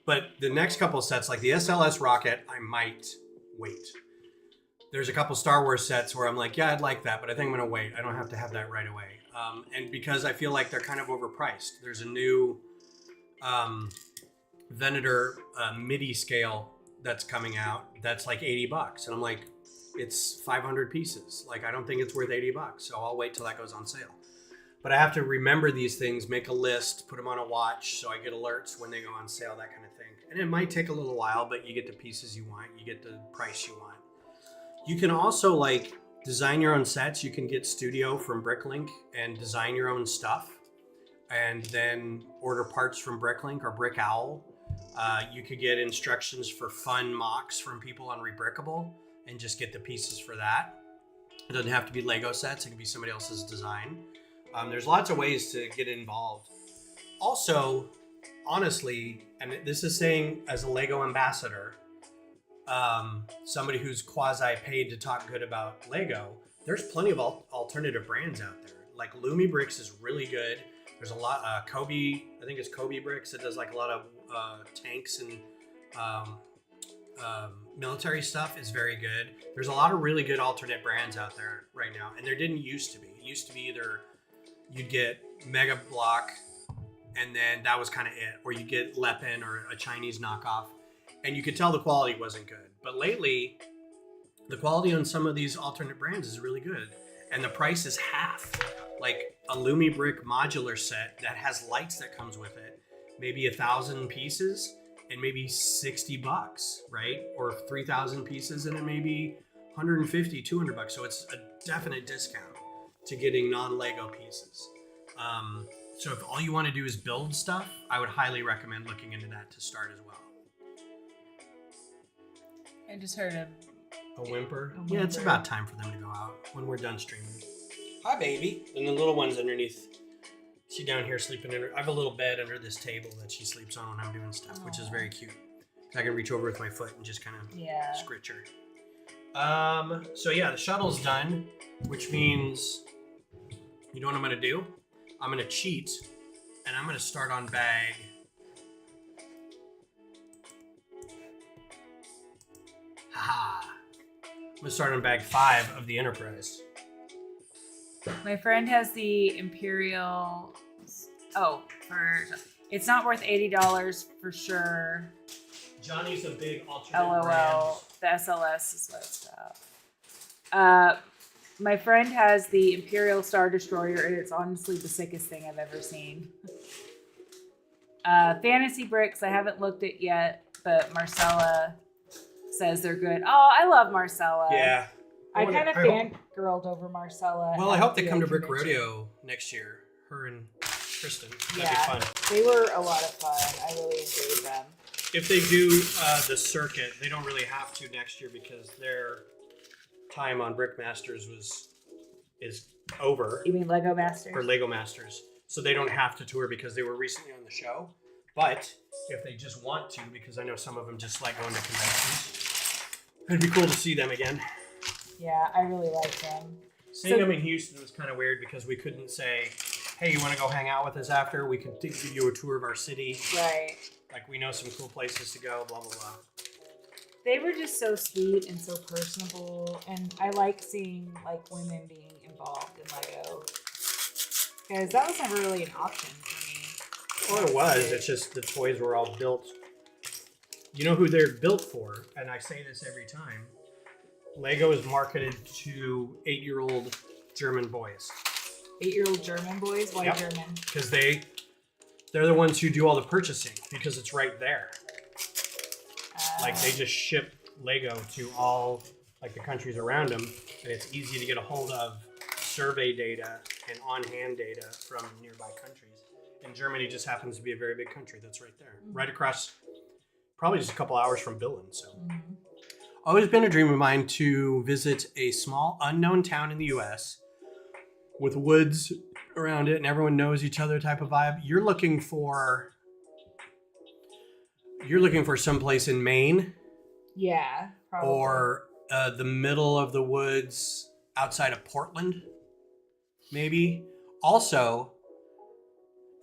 But the next couple sets, like the SLS rocket, I might wait. There's a couple Star Wars sets where I'm like, yeah, I'd like that, but I think I'm going to wait. I don't have to have that right away. And because I feel like they're kind of overpriced. There's a new Venator MIDI scale that's coming out that's like $80. And I'm like, it's 500 pieces. Like, I don't think it's worth $80. So I'll wait till that goes on sale. But I have to remember these things, make a list, put them on a watch so I get alerts when they go on sale, that kind of thing. And it might take a little while, but you get the pieces you want. You get the price you want. You can also like design your own sets. You can get Studio from Bricklink and design your own stuff and then order parts from Bricklink or Brick Owl. You could get instructions for fun mocks from people on Rebrickable and just get the pieces for that. It doesn't have to be Lego sets. It can be somebody else's design. There's lots of ways to get involved. Also, honestly, and this is saying as a Lego ambassador, somebody who's quasi paid to talk good about Lego, there's plenty of alternative brands out there. Like Lumi Bricks is really good. There's a lot, Kobe, I think it's Kobe Bricks that does like a lot of tanks and military stuff is very good. There's a lot of really good alternate brands out there right now, and there didn't used to be. It used to be either you'd get Mega Block and then that was kind of it, or you get Lepin or a Chinese knockoff, and you could tell the quality wasn't good. But lately, the quality on some of these alternate brands is really good, and the price is half. Like a Lumi Brick modular set that has lights that comes with it, maybe 1,000 pieces and maybe $60, right? Or 3,000 pieces and it may be $150, $200. So it's a definite discount to getting non-Lego pieces. So if all you want to do is build stuff, I would highly recommend looking into that to start as well. I just heard a whimper. A Yeah, it's whimper. about time for them to go out when we're done streaming. Hi, baby. And the little one's underneath. She's down here sleeping I have a little bed under this table that she sleeps on when I'm doing stuff, which is very cute. I can reach over with my foot and just kind of scritch her. So yeah, the shuttle's done, which means, you know what I'm going to do? I'm going to cheat, and I'm going to start on bag. Haha. I'm going to start on bag 5 of the Enterprise. My friend has the Imperial. It's not worth $80 for sure. Johnny's a big alternate LOL. brands. The SLS is what it's about. My friend has the Imperial Star Destroyer, and it's honestly the sickest thing I've ever seen. Fantasy Bricks, I haven't looked at yet, but Marcella says they're good. Oh, I love Marcella. Yeah. I kind of fangirled over Marcella. Well, I at hope they the come to Brick convention. Rodeo next year. Her and Kristen. That'd be Yeah, fun. they were a lot of fun. I really enjoyed them. If they do the circuit, they don't really have to next year because their time on Brickmasters is over. You mean Lego Masters? For Lego Masters. So they don't have to tour because they were recently on the show. But if they just want to, because I know some of them just like going to conventions, it'd be cool to see them again. Yeah, I really like them. Seeing them in Houston was kind of weird because we couldn't say, hey, you want to go hang out with us after? We could give you a tour of our city. Right. Like, we know some cool places to go, blah, blah, blah. They were just so sweet and so personable, and I like seeing like women being involved in Lego because that was never really an option for me. Well, it was. It's just the toys were all built. You know who they're built for? And I say this every time. Lego is marketed to 8-year-old German boys. 8-year-old German boys? Why German? Because they're the ones who do all the purchasing because it's right there. Like they just ship Lego to all like the countries around them, and it's easy to get a hold of survey data and on-hand data from nearby countries. And Germany just happens to be a very big country that's right there, right across, probably just a couple hours from Billings. So, always been a dream of mine to visit a small unknown town in the U.S. with woods around it and everyone knows each other type of vibe. You're looking for someplace in Maine. Yeah, probably. Or the middle of the woods outside of Portland, maybe. Also,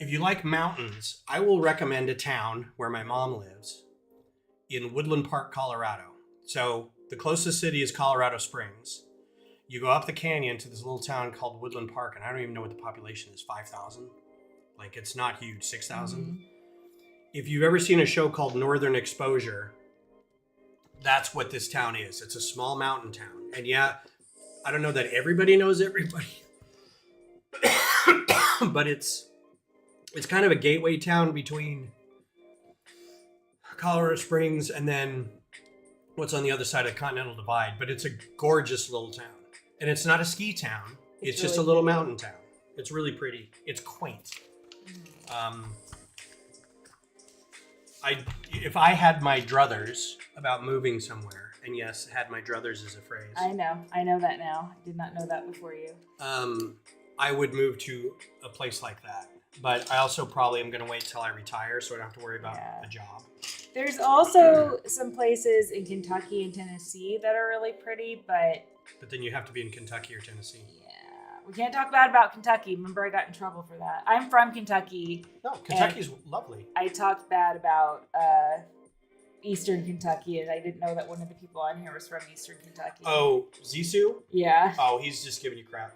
if you like mountains, I will recommend a town where my mom lives in Woodland Park, Colorado. So the closest city is Colorado Springs. You go up the canyon to this little town called Woodland Park, and I don't even know what the population is, 5,000? Like, it's not huge, 6,000? Mm-hmm. If you've ever seen a show called Northern Exposure, that's what this town is. It's a small mountain town. And yeah, I don't know that everybody knows everybody, but it's kind of a gateway town between Colorado Springs and then what's on the other side of the Continental Divide. But it's a gorgeous little town. And it's not a ski town. It's just really a little mountain town. It's really pretty. It's quaint. If I had my druthers about moving somewhere, and yes, had my druthers is a phrase. I know that now. I did not know that before you. I would move to a place like that. But I also probably am going to wait till I retire so I don't have to worry about a job. There's also some places in Kentucky and Tennessee that are really pretty, but then you have to be in Kentucky or Tennessee. Yeah. We can't talk bad about Kentucky. Remember, I got in trouble for that. I'm from Kentucky. No, Kentucky's lovely. I talked bad about Eastern Kentucky, and I didn't know that one of the people on here was from Eastern Kentucky. Oh, Zissou? Yeah. Oh, he's just giving you crap.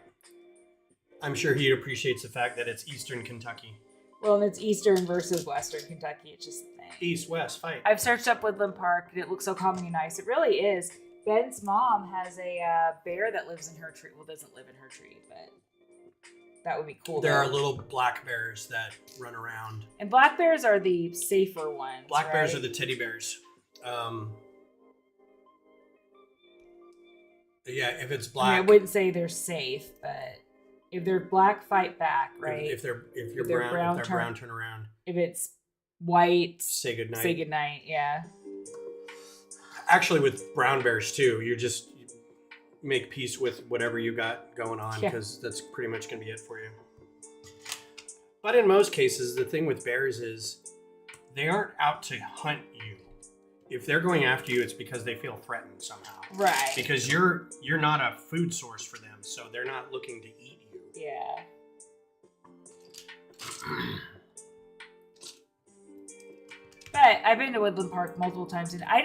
I'm sure he appreciates the fact that it's Eastern Kentucky. Well, and it's Eastern versus Western Kentucky. It's just a thing. East, West, fight. I've searched up Woodland Park, and it looks so calming and nice. It really is. Ben's mom has a bear that lives in her tree. Well, doesn't live in her tree, but that would be cool. There are little black bears that run around. And black bears are the safer ones. Black bears are the teddy bears. Yeah, if it's black. I wouldn't say they're safe, but if they're black, fight back, right? If you're brown, turn around. If it's white, say goodnight. Say goodnight, yeah. Actually, with brown bears too, you make peace with whatever you got going on because that's pretty much going to be it for you. But in most cases, the thing with bears is they aren't out to hunt you. If they're going after you, it's because they feel threatened somehow. Right. Because you're not a food source for them, so they're not looking to eat you. Yeah. But I've been to Woodland Park multiple times, and I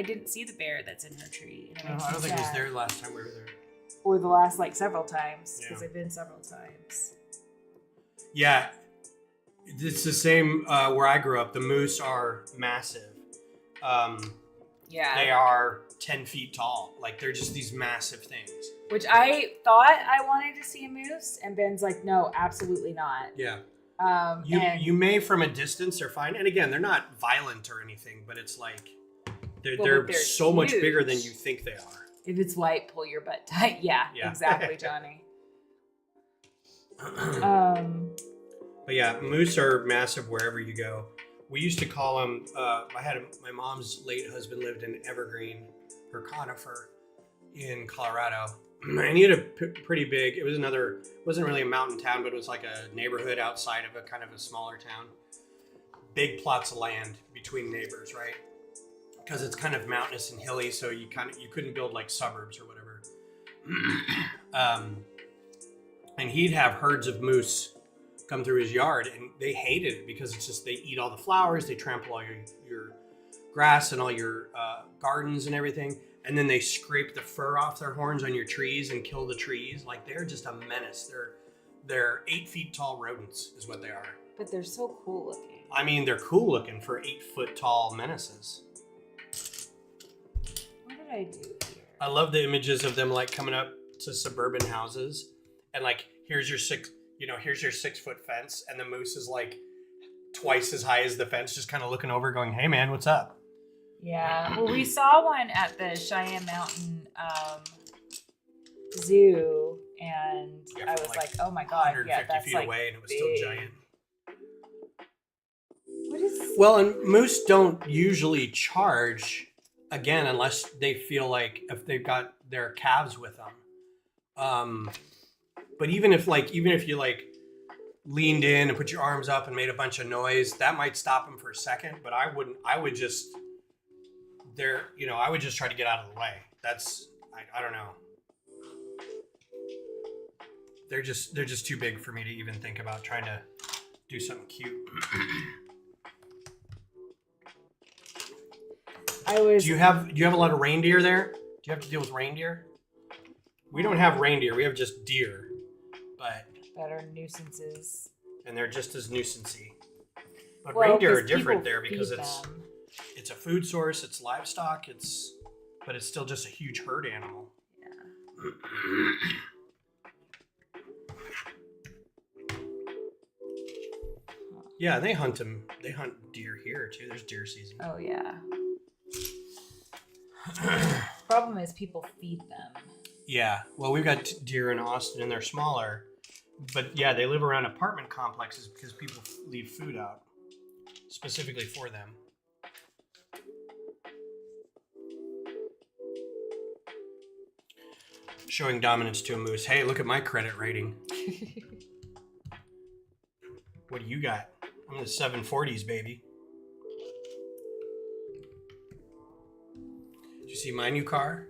didn't see the bear that's in her tree. No, I don't think it was there last time we were there. Or the last several times, because I've been several times. Yeah, it's the same where I grew up. The moose are massive. They are 10 feet tall. Like, they're just these massive things. Which I thought I wanted to see a moose, and Ben's like, no, absolutely not. Yeah. You may from a distance, they're fine. And again, they're not violent or anything, but it's like they're so huge. Much bigger than you think they are. If it's white, pull your butt tight. Yeah. Exactly, Johnny. But yeah, moose are massive wherever you go. We used to call them, my mom's late husband lived in Evergreen, or Conifer, in Colorado. And he had a pretty big, it wasn't really a mountain town, but it was like a neighborhood outside of a kind of a smaller town. Big plots of land between neighbors, right? Because it's kind of mountainous and hilly, so you couldn't build like suburbs or whatever. And he'd have herds of moose come through his yard, and they hated it because it's just, they eat all the flowers, they trample all your grass and all your gardens and everything. And then they scrape the fur off their horns on your trees and kill the trees. Like, they're just a menace. They're 8 feet tall rodents is what they are. But they're so cool looking. I mean, they're cool looking for 8 foot tall menaces. What did I do here? I love the images of them like coming up to suburban houses and like, here's your 6 foot fence. And the moose is like twice as high as the fence, just kind of looking over going, hey man, what's up? Yeah, well, we saw one at the Cheyenne Mountain Zoo, and I was like, "Oh my god, yeah, that's feet like away, and it was big. still giant." What is Well, and moose don't usually charge again unless they feel like if they've got their calves with them. But even if you like leaned in and put your arms up and made a bunch of noise, that might stop them for a second. But I wouldn't. I would just I would just try to get out of the way. That's I don't know. They're just too big for me to even think about trying to do something cute. Do you have a lot of reindeer there? Do you have to deal with reindeer? We don't have reindeer. We have just deer, but that are nuisances. And they're just as nuisancey. But reindeer are different there because them. It's a food source. It's livestock. But it's still just a huge herd animal. Yeah. Yeah, they hunt them. They hunt deer here too. There's deer season. Oh yeah. Problem is people feed them. Yeah. Well, we've got deer in Austin and they're smaller. But yeah, they live around apartment complexes because people leave food out specifically for them. Showing dominance to a moose. Hey, look at my credit rating. What do you got? I'm in the 740s, baby. Did you see my new car?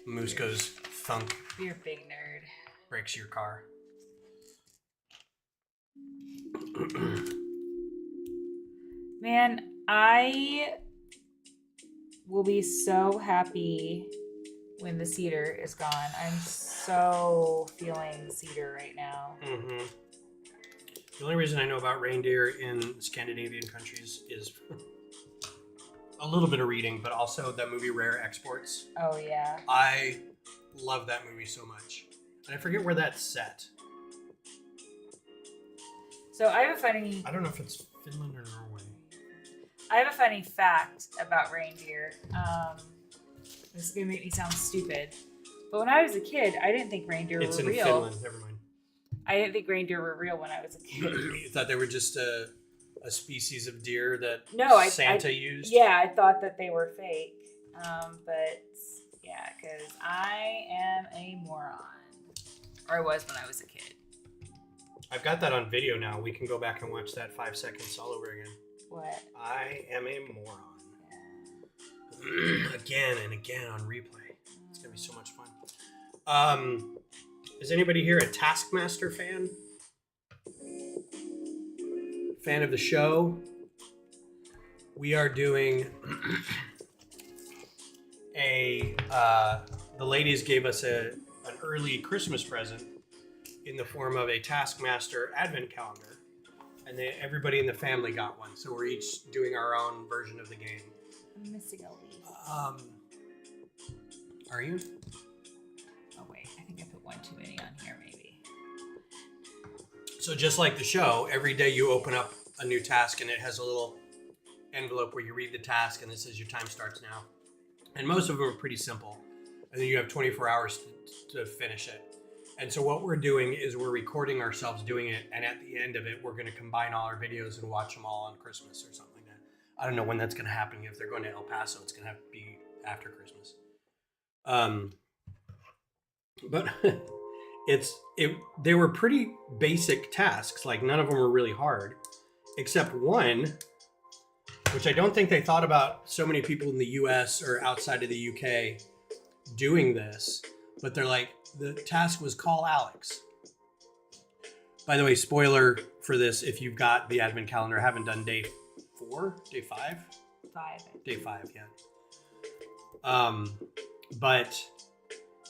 Moose goes thunk. You're a big nerd. Breaks your car. Man, I will be so happy when the cedar is gone. I'm so feeling cedar right now. Mm-hmm. The only reason I know about reindeer in Scandinavian countries is a little bit of reading, but also that movie Rare Exports. Oh, yeah. I love that movie so much. And I forget where that's set. So I have a funny... I don't know if it's Finland or Norway. I have a funny fact about reindeer. This is going to make me sound stupid. But when I was a kid, I didn't think reindeer were real. It's in Finland, never mind. I didn't think reindeer were real when I was a kid. You thought they were just a species of deer that Santa used? Yeah, I thought that they were fake. But yeah, because I am a moron. Or I was when I was a kid. I've got that on video now. We can go back and watch that 5 seconds all over again. What? I am a moron. Again and again on replay. It's going to be so much fun. Is anybody here a Taskmaster fan? Fan of the show? We are doing the ladies gave us an early Christmas present in the form of a Taskmaster advent calendar. And everybody in the family got one. So we're each doing our own version of the game. I'm missing a leaf. Are you? Oh, wait. I think I put one too many on here, maybe. So just like the show, every day you open up a new task and it has a little envelope where you read the task and it says your time starts now. And most of them are pretty simple. And then you have 24 hours to finish it. And so what we're doing is we're recording ourselves doing it. And at the end of it, we're going to combine all our videos and watch them all on Christmas or something like that. I don't know when that's going to happen. If they're going to El Paso, it's going to have to be after Christmas. But they were pretty basic tasks. Like none of them were really hard, except one, which I don't think they thought about so many people in the US or outside of the UK doing this, but they're like, the task was call Alex. By the way, spoiler for this, if you've got the advent calendar, haven't done day 4, day 5? 5. Day 5, yeah. But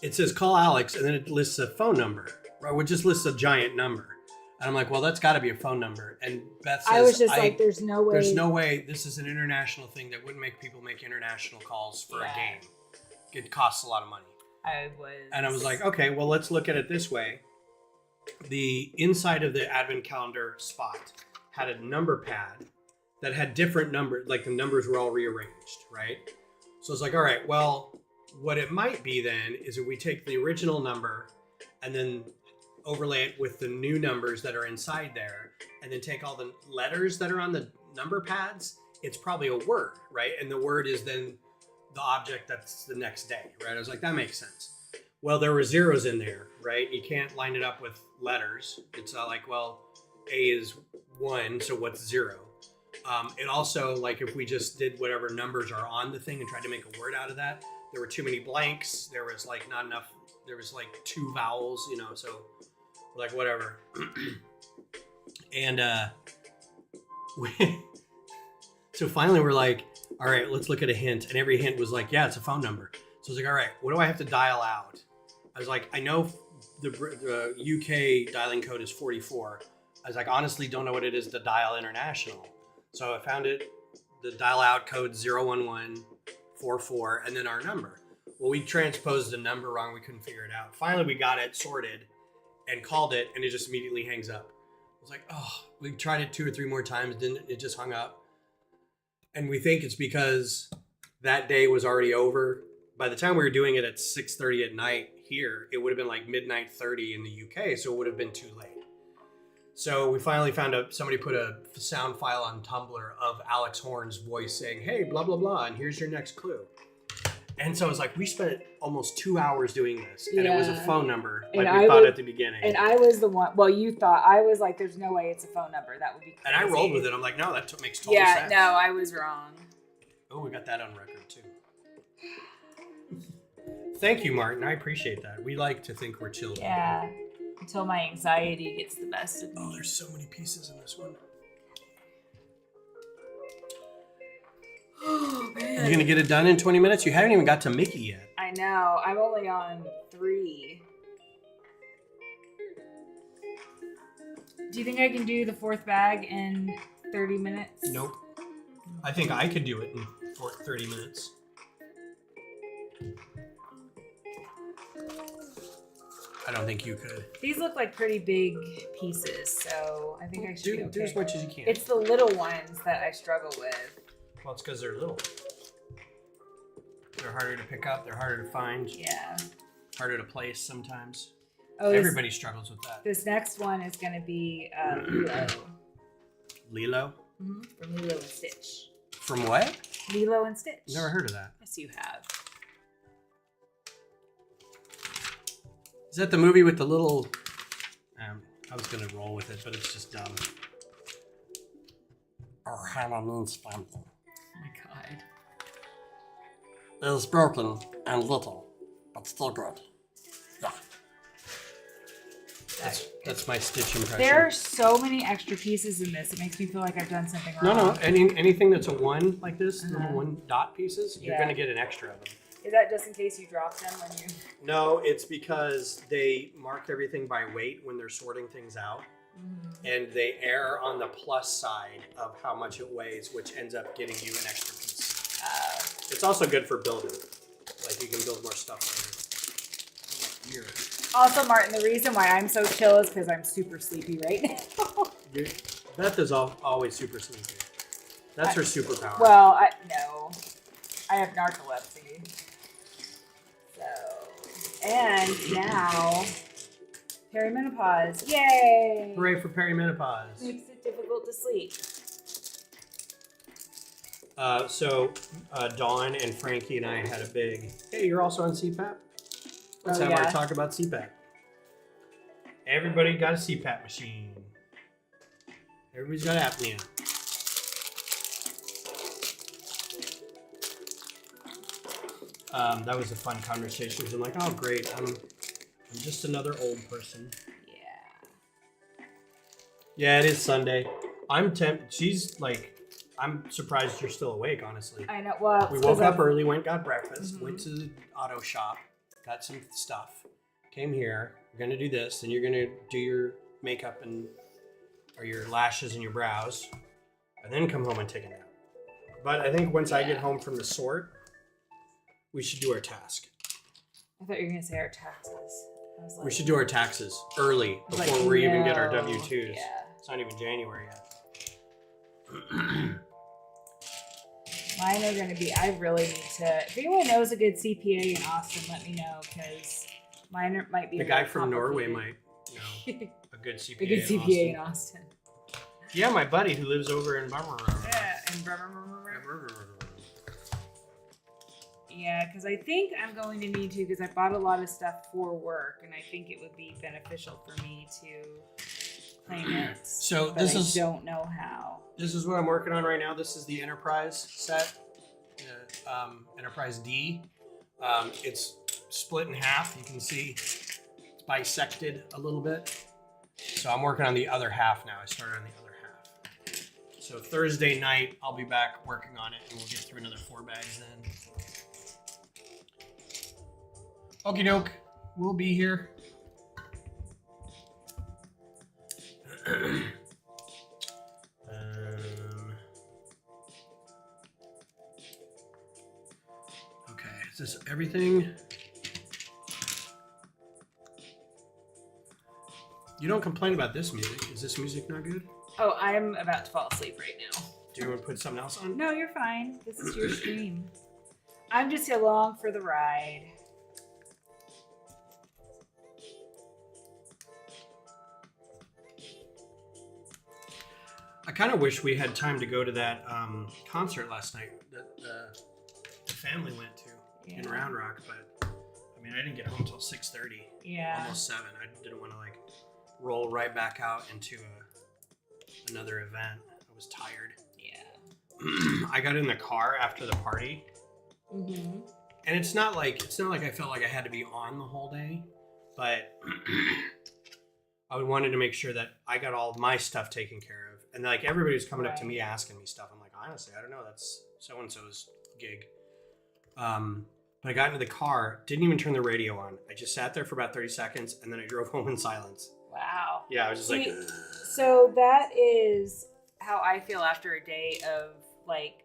it says call Alex, and then it lists a phone number. Or it just lists a giant number. And I'm like, well, that's got to be a phone number. And Beth says, I was just like, there's no way. There's no way. This is an international thing that wouldn't make people make international calls for a game. It costs a lot of money. And I was like, okay, well, let's look at it this way. The inside of the advent calendar spot had a number pad that had different numbers, like the numbers were all rearranged, right? So it's like, all right, well, what it might be then is if we take the original number and then overlay it with the new numbers that are inside there, and then take all the letters that are on the number pads, it's probably a word, right? And the word is then the object that's the next day, right? I was like, that makes sense. Well, there were zeros in there, right? You can't line it up with letters. It's not like, well, A is 1, so what's 0? It also, like, if we just did whatever numbers are on the thing and tried to make a word out of that, there were too many blanks. There was, like, not enough. There was, like, 2 vowels, you know, so, like, whatever. And so finally we're like, all right, let's look at a hint. And every hint was like, yeah, it's a phone number. So I was like, all right, what do I have to dial out? I was like, I know the UK dialing code is 44. I was like, honestly, don't know what it is to dial international. So I found it, the dial out code 01144, and then our number. Well, we transposed the number wrong. We couldn't figure it out. Finally, we got it sorted and called it, and it just immediately hangs up. I was like, oh, we tried it 2 or 3 more times. Didn't it just hung up? And we think it's because that day was already over. By the time we were doing it at 6:30 at night here, it would have been like midnight 30 in the UK, so it would have been too late. So we finally found out somebody put a sound file on Tumblr of Alex Horn's voice saying, hey, blah, blah, blah, and here's your next clue. And so I was like, we spent almost 2 hours doing this, and it was a phone number, like we thought at the beginning. And I was the one, well, you thought, I was like, there's no way it's a phone number. That would be crazy. And I rolled with it. I'm like, no, that makes total sense. Yeah, no, I was wrong. Oh, we got that on record, too. Thank you, Martin. I appreciate that. We like to think we're children. Yeah, until my anxiety gets the best of me. Oh, there's so many pieces in this one. Oh, man. You're going to get it done in 20 minutes? You haven't even got to Mickey yet. I know. I'm only on 3. Do you think I can do the 4th bag in 30 minutes? Nope. I think I could do it in 30 minutes. I don't think you could. These look like pretty big pieces, so I think I should be okay. Do as much as you can. It's the little ones that I struggle with. Well, it's because they're little. They're harder to pick up. They're harder to find. Yeah. Harder to place sometimes. Oh, everybody struggles with that. This next one is going to be Lilo. Lilo? Mm-hmm. From Lilo and Stitch. From what? Lilo and Stitch. Never heard of that. Yes, you have. Is that the movie with the little... I was going to roll with it, but it's just dumb. Or Hannah means something. Oh my god. It is broken and little, but still good. Yeah. That's my Stitch impression. There are so many extra pieces in this. It makes me feel like I've done something wrong. No. Anything that's a 1 like this, little 1 dot pieces, you're going to get an extra of them. Is that just in case you drop them when you... No, it's because they mark everything by weight when they're sorting things out. Mm-hmm. And they err on the plus side of how much it weighs, which ends up getting you an extra piece. It's also good for building. Like, you can build more stuff later. Also, Martin, the reason why I'm so chill is because I'm super sleepy right now. Beth is always super sleepy. That's her superpower. Well, no. I have narcolepsy. So, and now, perimenopause. Yay! Hooray for perimenopause. Makes it difficult to sleep. So Dawn and Frankie and I had a big, hey, you're also on CPAP? Let's have our talk about CPAP. Everybody got a CPAP machine. Everybody's got apnea. That was a fun conversation. I'm like, oh great, I'm just another old person. Yeah. Yeah, it is Sunday. She's like, I'm surprised you're still awake, honestly. I know. Well, we woke up early, got breakfast, went to the auto shop, got some stuff, came here. We're gonna do this, then you're gonna do your makeup or your lashes and your brows, and then come home and take a nap. But I think once I get home from the sort, we should do our task. I thought you were gonna say our taxes. I was like, we should do our taxes early before we even get our W-2s. Yeah. It's not even January yet. Mine are going to be, I really need to, if anyone knows a good CPA in Austin, let me know, because mine might be the guy from Norway might know. A good CPA. A good CPA in Austin. Yeah, my buddy who lives over in Yeah, and yeah, because I think I'm going to need to, because I bought a lot of stuff for work, and I think it would be beneficial for me to claim it. So but I don't know how. This is what I'm working on right now. This is the Enterprise set, Enterprise D. It's split in half. You can see it's bisected a little bit. So I'm working on the other half now. I started on the other half. So Thursday night, I'll be back working on it, and we'll get through another 4 bags then. Okie doke, we'll be here. Okay, is this everything? You don't complain about this music. Is this music not good? Oh, I'm about to fall asleep right now. Do you want to put something else on? No, you're fine. This is your stream. I'm just along for the ride. I kind of wish we had time to go to that concert last night that the family went to in Round Rock, but I mean, I didn't get home until 6:30. Yeah. Almost 7. I didn't want to like roll right back out into another event. I was tired. Yeah. I got in the car after the party, and it's not like I felt like I had to be on the whole day, but I wanted to make sure that I got all of my stuff taken care of. And like everybody was coming up to me asking me stuff. I'm like, honestly, I don't know. That's so-and-so's gig. But I got into the car, didn't even turn the radio on. I just sat there for about 30 seconds, and then I drove home in silence. Wow. Yeah, I was just like... So that is how I feel after a day of like...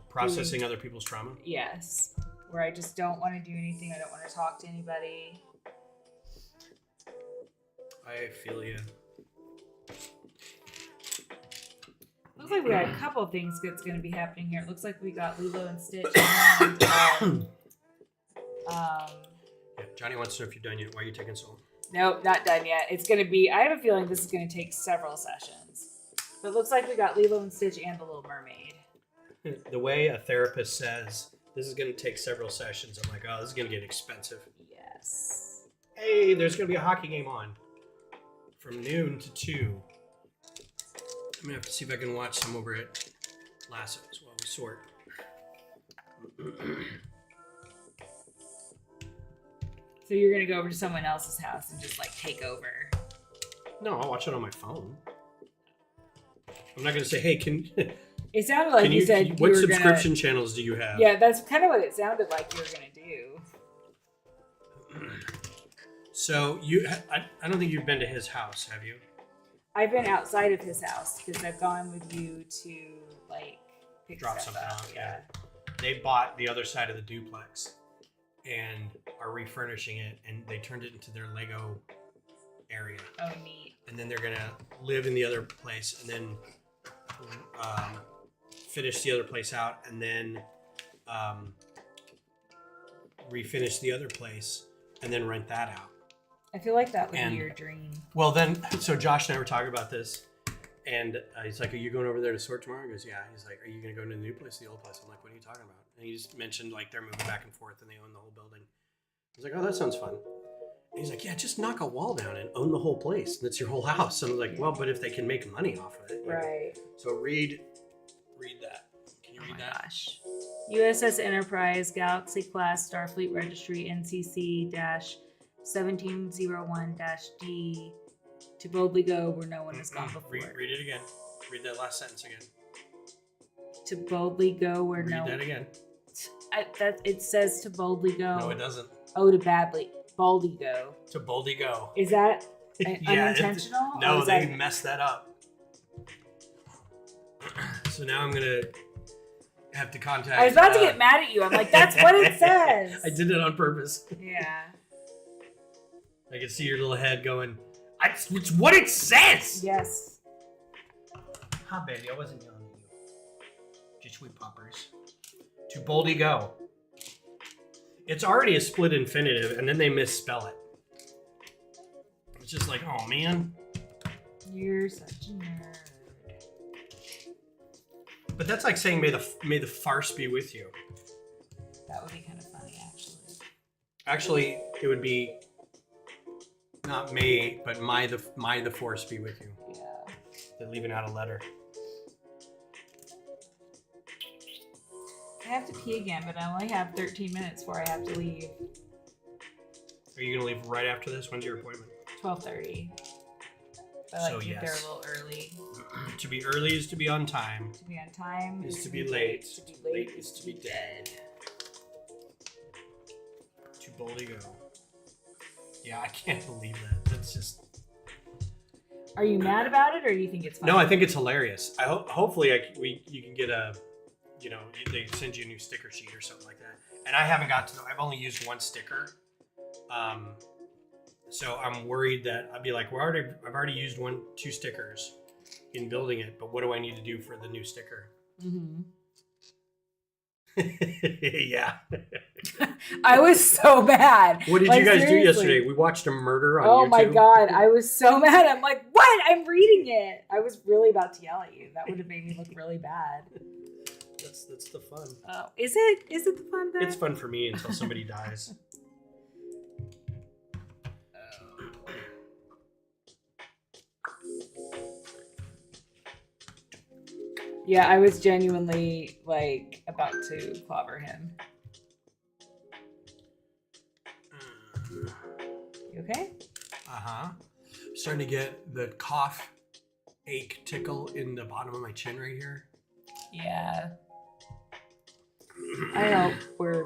processing other people's trauma? Yes. Where I just don't want to do anything. I don't want to talk to anybody. I feel you. Looks like we got a couple of things that's going to be happening here. It looks like we got Lilo and Stitch. And, yeah, Johnny wants to know if you're done yet. Why are you taking so long? Nope, not done yet. It's going to be, I have a feeling this is going to take several sessions. But it looks like we got Lilo and Stitch and The Little Mermaid. The way a therapist says, this is going to take several sessions, I'm like, oh, this is going to get expensive. Yes. Hey, there's going to be a hockey game on from noon to 2. I'm going to have to see if I can watch some over at Lasso's while we sort. So you're going to go over to someone else's house and just like take over? No, I'll watch it on my phone. I'm not going to say, hey, can... It sounded like you said what subscription channels do you have? Yeah, that's kind of what it sounded like you were going to do. So, I don't think you've been to his house, have you? I've been outside of his house because I've gone with you to like pick drop stuff something up. off. Yeah. They bought the other side of the duplex and are refurnishing it, and they turned it into their Lego area. Oh, neat. And then they're gonna live in the other place, and then finish the other place out, and then refinish the other place, and then rent that out. I feel like that would be your dream. Well, then, so Josh and I were talking about this, and he's like, are you going over there to sort tomorrow? He goes, yeah. He's like, are you going to go to the new place, the old place? I'm like, what are you talking about? And he just mentioned, like, they're moving back and forth, and they own the whole building. I was like, oh, that sounds fun. And he's like, yeah, just knock a wall down and own the whole place. That's your whole house. And I'm like, well, but if they can make money off of it. Right. Know? So read that. Can you read that? Gosh. USS Enterprise, Galaxy Class, Starfleet Registry, NCC-1701-D, to boldly go where no one has gone before. Read it again. Read that last sentence again. To boldly go where Read that again. It says to boldly go. No, it doesn't. Oh, to boldly go. To boldly go. Is that unintentional? No, they messed that up. So now I'm gonna have to contact. I was about to get mad at you. I'm like, that's what it says. I did it on purpose. Yeah. I can see your little head going, it's what it says! Yes. Hi, baby, I wasn't yelling at you. Just we poppers. To boldly go. It's already a split infinitive, and then they misspell it. It's just like, oh man. You're such a nerd. But that's like saying, may the farce be with you. That would be kind of funny, actually. Actually, it would be not may, but my the force be with you. Yeah. They're leaving out a letter. I have to pee again, but I only have 13 minutes before I have to leave. Are you gonna leave right after this? When's your appointment? 12:30. I like So, to get there yes. a little early. To be early is to be on time. To be on time Is to be late. To be late is to be dead. Too bold to go. Yeah, I can't believe that. That's just. Are you mad about it, or do you think it's funny? No, I think it's hilarious. Hopefully you can get a, they send you a new sticker sheet or something like that. And I haven't got to. I've only used one sticker. So I'm worried that I'd be like, I've already used 2 stickers in building it, but what do I need to do for the new sticker? Mm-hmm. Yeah. I was so mad. What did you guys do yesterday? We watched a murder on YouTube. Oh my God. I was so mad. I'm like, what? I'm reading it. I was really about to yell at you. That would have made me look really bad. That's the fun. Oh, is it the fun bit? It's fun for me until somebody dies. Yeah, I was genuinely like about to clobber him. You okay? Uh-huh. I'm starting to get the cough, ache, tickle in the bottom of my chin right here. Yeah. I know we're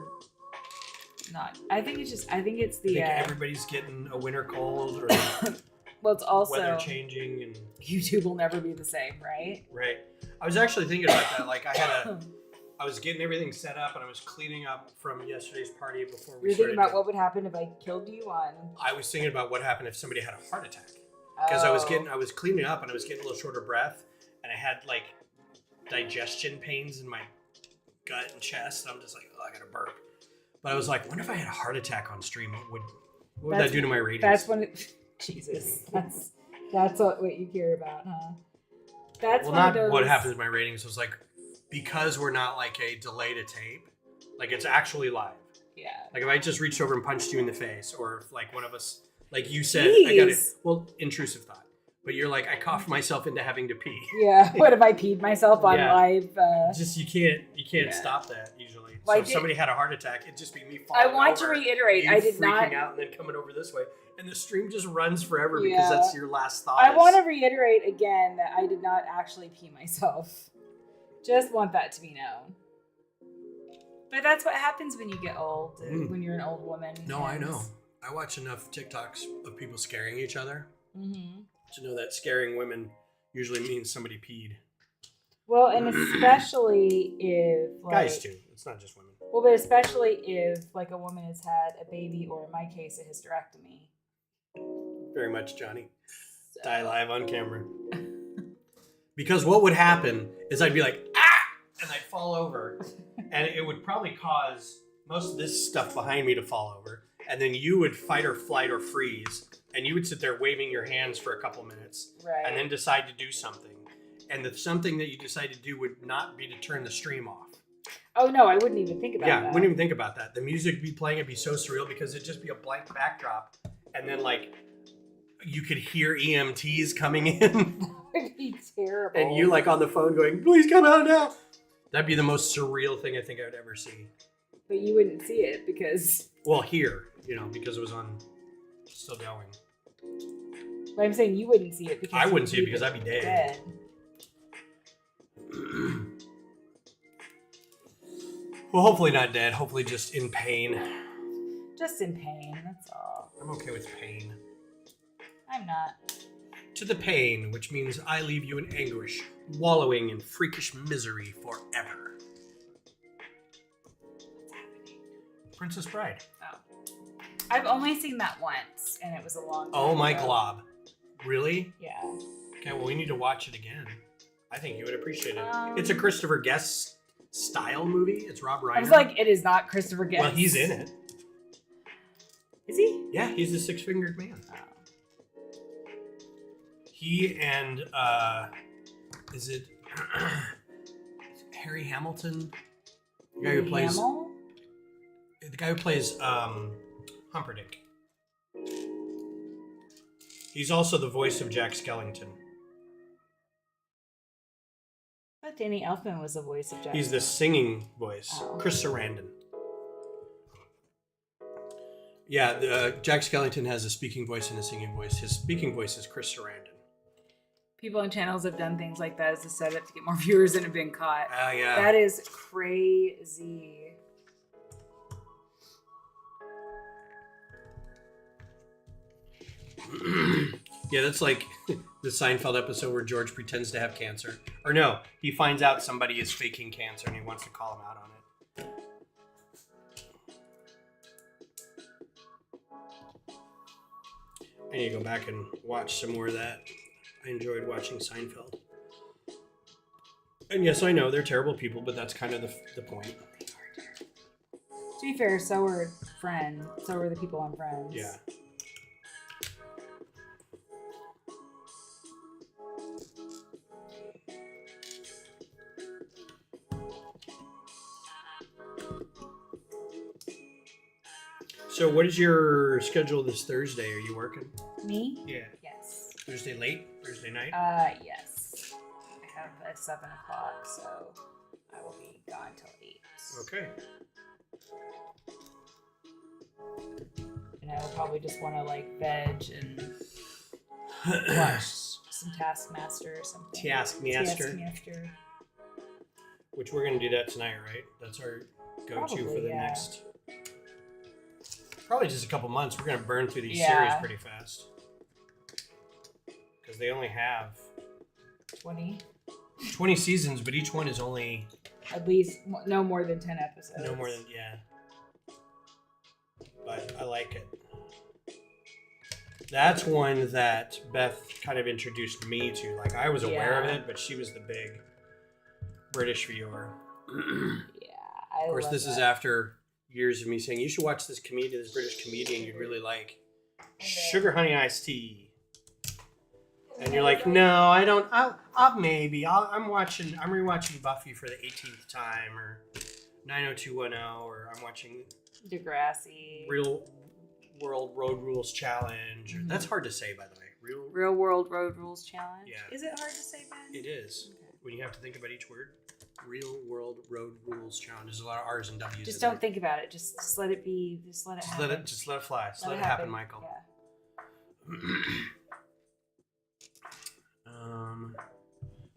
not. I think it's the. I think everybody's getting a winter cold or well, it's also weather changing and YouTube will never be the same, right? Right. I was actually thinking about that. Like I was getting everything set up and I was cleaning up from yesterday's party before we You're started. thinking about what would happen if I killed you on. I was thinking about what happened if somebody had a heart attack. Because I was cleaning up and I was getting a little short of breath and I had like digestion pains in my gut and chest. And I'm just like, oh, I gotta burp. But I was like, what if I had a heart attack on stream? What would that do to my ratings? That's when Jesus. That's what you care about, huh? That's well, not what happens to my ratings. It was like, because we're not like a delay to tape, like it's actually live. Yeah. Like if I just reached over and punched you in the face, or if like one of us, like you said, I got it. Well, intrusive thought. But you're like, I coughed myself into having to pee. Yeah. What if I peed myself on live? Just you can't stop that usually. Well, so if somebody had a heart attack, it'd just be me falling over. I want to reiterate, I did not freaking out and then coming over this way, and the stream just runs forever because that's your last thought. I want to reiterate again that I did not actually pee myself. Just want that to be known. But that's what happens when you get old, when you're an old woman. No, I know. I watch enough TikToks of people scaring each other to know that scaring women usually means somebody peed. Well, and especially if like, guys too. It's not just women. Well, but especially if like a woman has had a baby, or in my case, a hysterectomy. Very much, Johnny. So. Die live on camera. Because what would happen is I'd be like, ah! And I'd fall over. And it would probably cause most of this stuff behind me to fall over. And then you would fight or flight or freeze. And you would sit there waving your hands for a couple minutes. Right. And then decide to do something. And the something that you decide to do would not be to turn the stream off. Oh, no, I wouldn't even think about that. Yeah, wouldn't even think about that. The music would be playing. It'd be so surreal because it'd just be a blank backdrop. And then, like, you could hear EMTs coming in. That would be terrible. And you, like, on the phone going, please come out now. That'd be the most surreal thing I think I would ever see. But you wouldn't see it because... Well, here, because it was still going. But I'm saying you wouldn't see it because... I wouldn't see it because I'd be dead. Well, hopefully not dead. Hopefully just in pain. Just in pain, that's all. I'm okay with pain. I'm not. To the pain, which means I leave you in anguish, wallowing in freakish misery forever. What's happening? Princess Bride. Oh. I've only seen that once, and it was a long time Oh my ago. glob. Really? Yeah. Okay, well, we need to watch it again. I think you would appreciate it. It's a Christopher Guest style movie. It's Rob Reiner. I was like, it is not Christopher Guest. Well, he's in it. Is he? Yeah, he's the six-fingered man. Oh. He and is it Harry Hamilton? The guy who plays Hamill? the guy who plays Humperdinck. He's also the voice of Jack Skellington. I thought Danny Elfman was the voice of Jack. He's the singing voice. Oh. Chris Sarandon. Yeah, Jack Skellington has a speaking voice and a singing voice. His speaking voice is Chris Sarandon. People on channels have done things like that as a setup to get more viewers and have been caught. Oh, yeah. That is crazy. Yeah, that's like the Seinfeld episode where George pretends to have cancer. Or no, he finds out somebody is faking cancer and he wants to call him out on it. I need to go back and watch some more of that. I enjoyed watching Seinfeld. And yes, I know they're terrible people, but that's kind of the point. To be fair, so were Friends. So were the people on Friends. Yeah. So what is your schedule this Thursday? Are you working? Me? Yeah. Yes. Thursday late? Thursday night? Yes. I have a 7 o'clock, so I will be gone till 8. Okay. And I will probably just want to like veg and watch some Taskmaster or something. Taskmaster. Which we're going to do that tonight, right? That's our go-to Probably, for the yeah. next... Probably just a couple months. We're going to burn through these series Yeah. pretty fast. Because they only have 20. 20 seasons, but each one is only... At least no more than 10 episodes. No more than... Yeah. But I like it. That's one that Beth kind of introduced me to. Like, I was aware of Yeah. it, but she was the big British viewer. Yeah, I Of course, love this is that. after years of me saying, you should watch this comedian, this British comedian you'd really like. Sugar Honey Iced Tea. And you're like, no, I don't. I'm rewatching Buffy for the 18th time, or 90210, or I'm watching Degrassi. Real World Road Rules Challenge. Mhm. That's hard to say, by the way. Real World Road Rules Challenge. Yeah. Is it hard to say, Ben? It is. Okay. When you have to think about each word. Real World Road Rules Challenge. There's a lot of R's and W's. Just in don't think about it. Just let it be. Just let it Just happen. let it fly. Just let it happen, Michael. Yeah.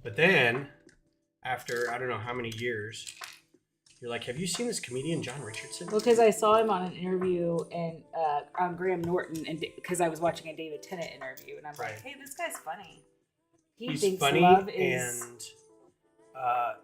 But then, after I don't know how many years, you're like, have you seen this comedian John Richardson? Well, because I saw him on an interview and on Graham Norton, and because I was watching a David Tennant interview, and I'm Right. like, hey, this guy's funny. He's thinks funny love is. and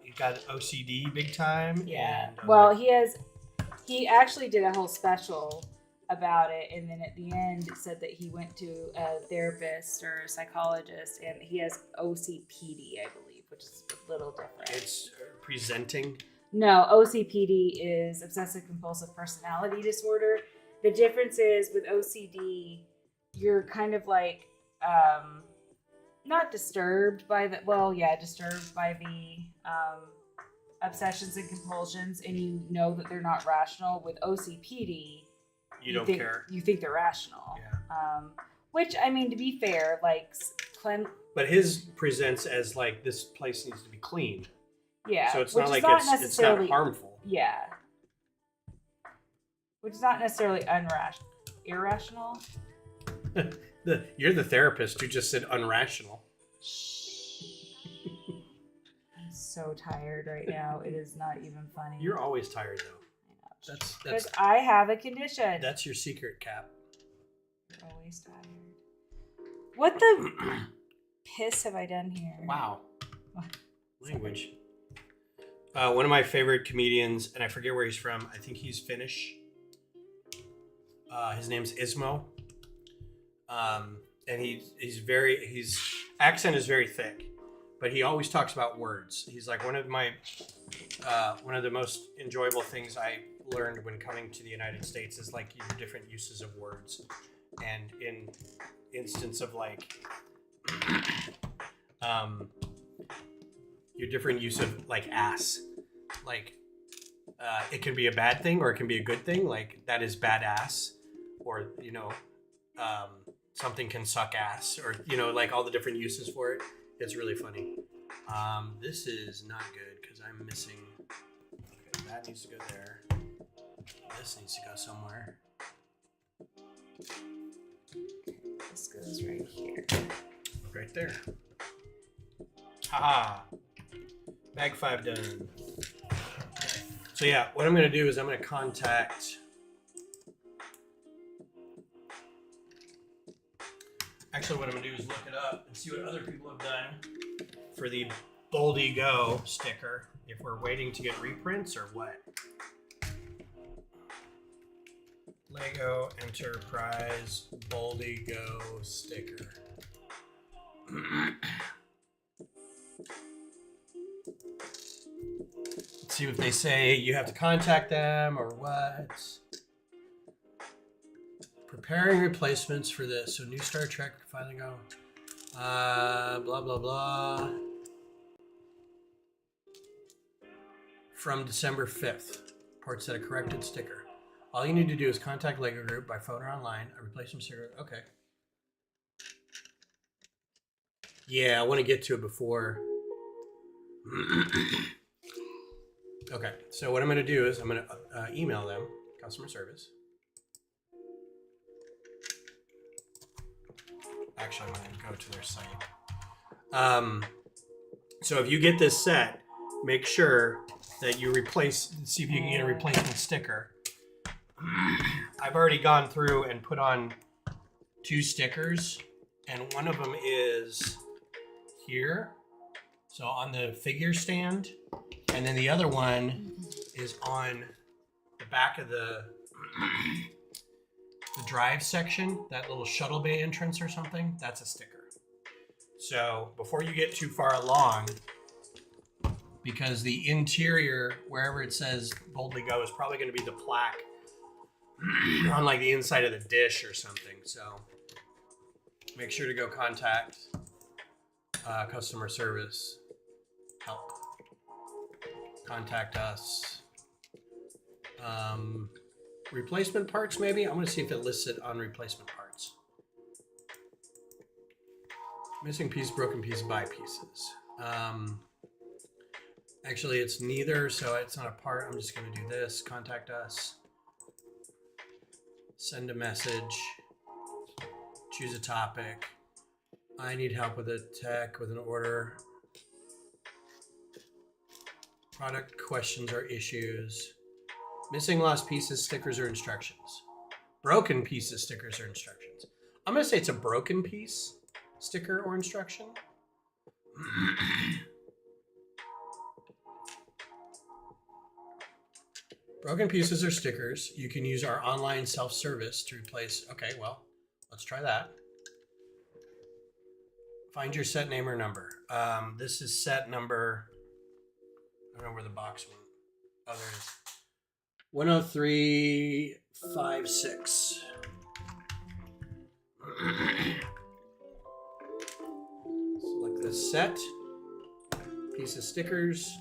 he got OCD big time. Yeah. And, Well, he actually did a whole special about it, and then at the end it said that he went to a therapist or a psychologist, and he has OCPD, I believe, which is a little different. it's presenting. No, OCPD is obsessive compulsive personality disorder. The difference is with OCD, you're kind of like not disturbed by the disturbed by the obsessions and compulsions, and you know that they're not rational. With OCPD, You don't think, care. You think they're rational. Yeah. Which, I mean, to be fair, like But his presents as like, this place needs to be clean. yeah. So it's which not is like it's not necessarily harmful. Yeah. Which is not necessarily irrational. You're the therapist who just said unrational. I'm so tired right now. It is not even funny. You're always tired though. Because That's I have a condition. that's your secret, Cap. You're always tired. What the piss have I done here? Wow. Language. One of my favorite comedians, and I forget where he's from. I think he's Finnish. His name's Ismo. And his accent is very thick, but he always talks about words. He's like one of the most enjoyable things I learned when coming to the United States is like your different uses of words. And in instance of like your different use of like ass. Like it can be a bad thing or it can be a good thing. Like that is badass, or something can suck ass, or like all the different uses for it. It's really funny. This is not good because I'm missing. Okay, that needs to go there. This needs to go somewhere. This goes right here. Right there. Haha. Bag 5 done. So yeah, what I'm going to do is I'm going to contact. Actually, what I'm going to do is look it up and see what other people have done for the Boldy Go sticker. If we're waiting to get reprints or what. Lego Enterprise Boldy Go sticker. Let's see if they say you have to contact them or what. Preparing replacements for this. So new Star Trek finally go. Blah blah blah. From December 5th. Parts that a corrected sticker. All you need to do is contact Lego Group by phone or online. A replacement sticker. Okay. Yeah, I want to get to it before. Okay, so what I'm going to do is I'm going to email them, customer service. Actually, I'm going to go to their site. So if you get this set, make sure that you see if you can get a replacement sticker. I've already gone through and put on 2 stickers, and one of them is here, so on the figure stand, and then the other one is on the back of the drive section, that little shuttle bay entrance or something. That's a sticker. So before you get too far along, because the interior, wherever it says Boldly Go, is probably going to be the plaque on like the inside of the dish or something. So make sure to go contact customer service help. Contact us. Replacement parts, maybe? I'm going to see if it lists it on replacement parts. Missing piece, broken piece, buy pieces. Actually, it's neither, so it's not a part. I'm just going to do this. Contact us. Send a message. Choose a topic. I need help with a tech, with an order. Product questions or issues. Missing, lost pieces, stickers, or instructions. Broken pieces, stickers, or instructions. I'm going to say it's a broken piece, sticker, or instruction. Broken pieces or stickers. You can use our online self-service to replace. Okay, well, let's try that. Find your set name or number. This is set number. I don't know where the box went. Oh, there it is. 10356. Select this set. Piece of stickers.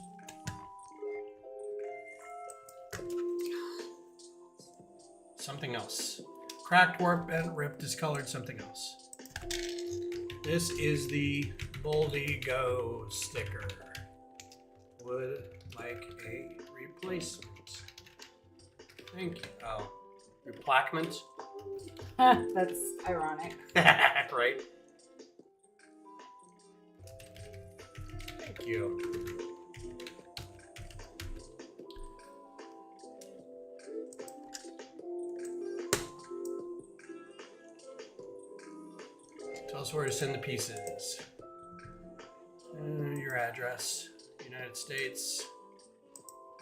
Something else. Cracked, warped, bent, ripped, discolored, something else. This is the Boldy Go sticker. Would like a replacement. Thank you. Oh, replacement? That's ironic. Right? Thank you. Tell us where to send the pieces. Your address. United States.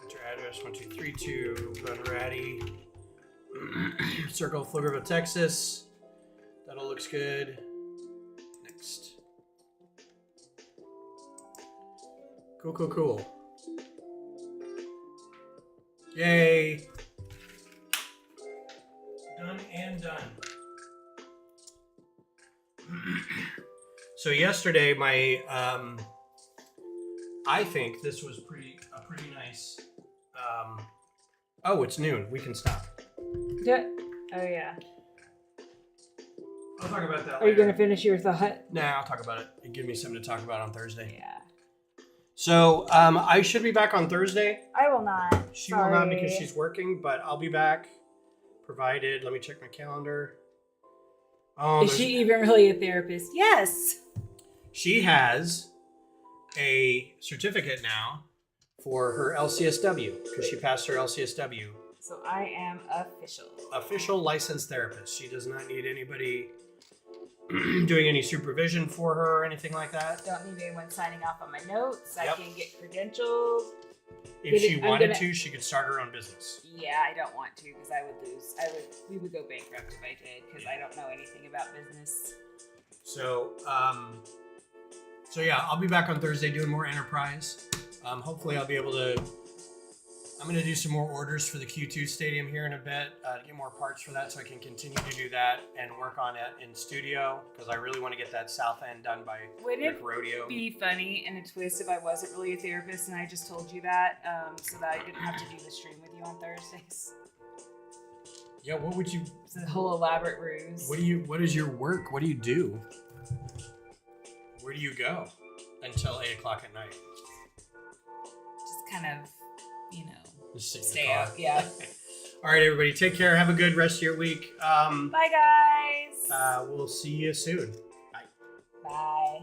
Enter address 1232 Bunratty. Circle, Pflugerville, Texas. That all looks good. Next. Cool, cool, cool. Yay. Done and done. So So yesterday, I think this was a pretty nice. Oh, it's noon. We can stop. Yeah. Oh yeah. I'll talk about that later. Are you gonna finish your thought? Nah, I'll talk about it. It give me something to talk about on Thursday. Yeah. So I should be back on Thursday. I will not. She will not because she's working, but I'll be back. Provided. Let me check my calendar. Oh, is she even really a therapist? Yes. She has a certificate now for her LCSW because she passed her LCSW. So I am official. Official licensed therapist. She does not need anybody doing any supervision for her or anything like that. Don't need anyone signing off on my notes. Yep. I can get credentials. If she wanted to, she could start her own business. Yeah, I don't want to because I would lose. We would go bankrupt if I did because I don't know anything about business. So, yeah, I'll be back on Thursday doing more enterprise. Hopefully I'll be able to, I'm going to do some more orders for the Q2 stadium here in a bit, to get more parts for that so I can continue to do that and work on it in studio because I really want to get that south end done by Rick Rodeo. Would it be funny and a twist if I wasn't really a therapist and I just told you that so that I didn't have to do the stream with you on Thursdays? Yeah, what would you... It's a whole elaborate ruse. What is your work? What do you do? Where do you go until 8 o'clock at night? Just kind of, Just sit in stay the car. out. Yeah. All right, everybody. Take care. Have a good rest of your week. Bye, guys. We'll see you soon. Bye. Bye.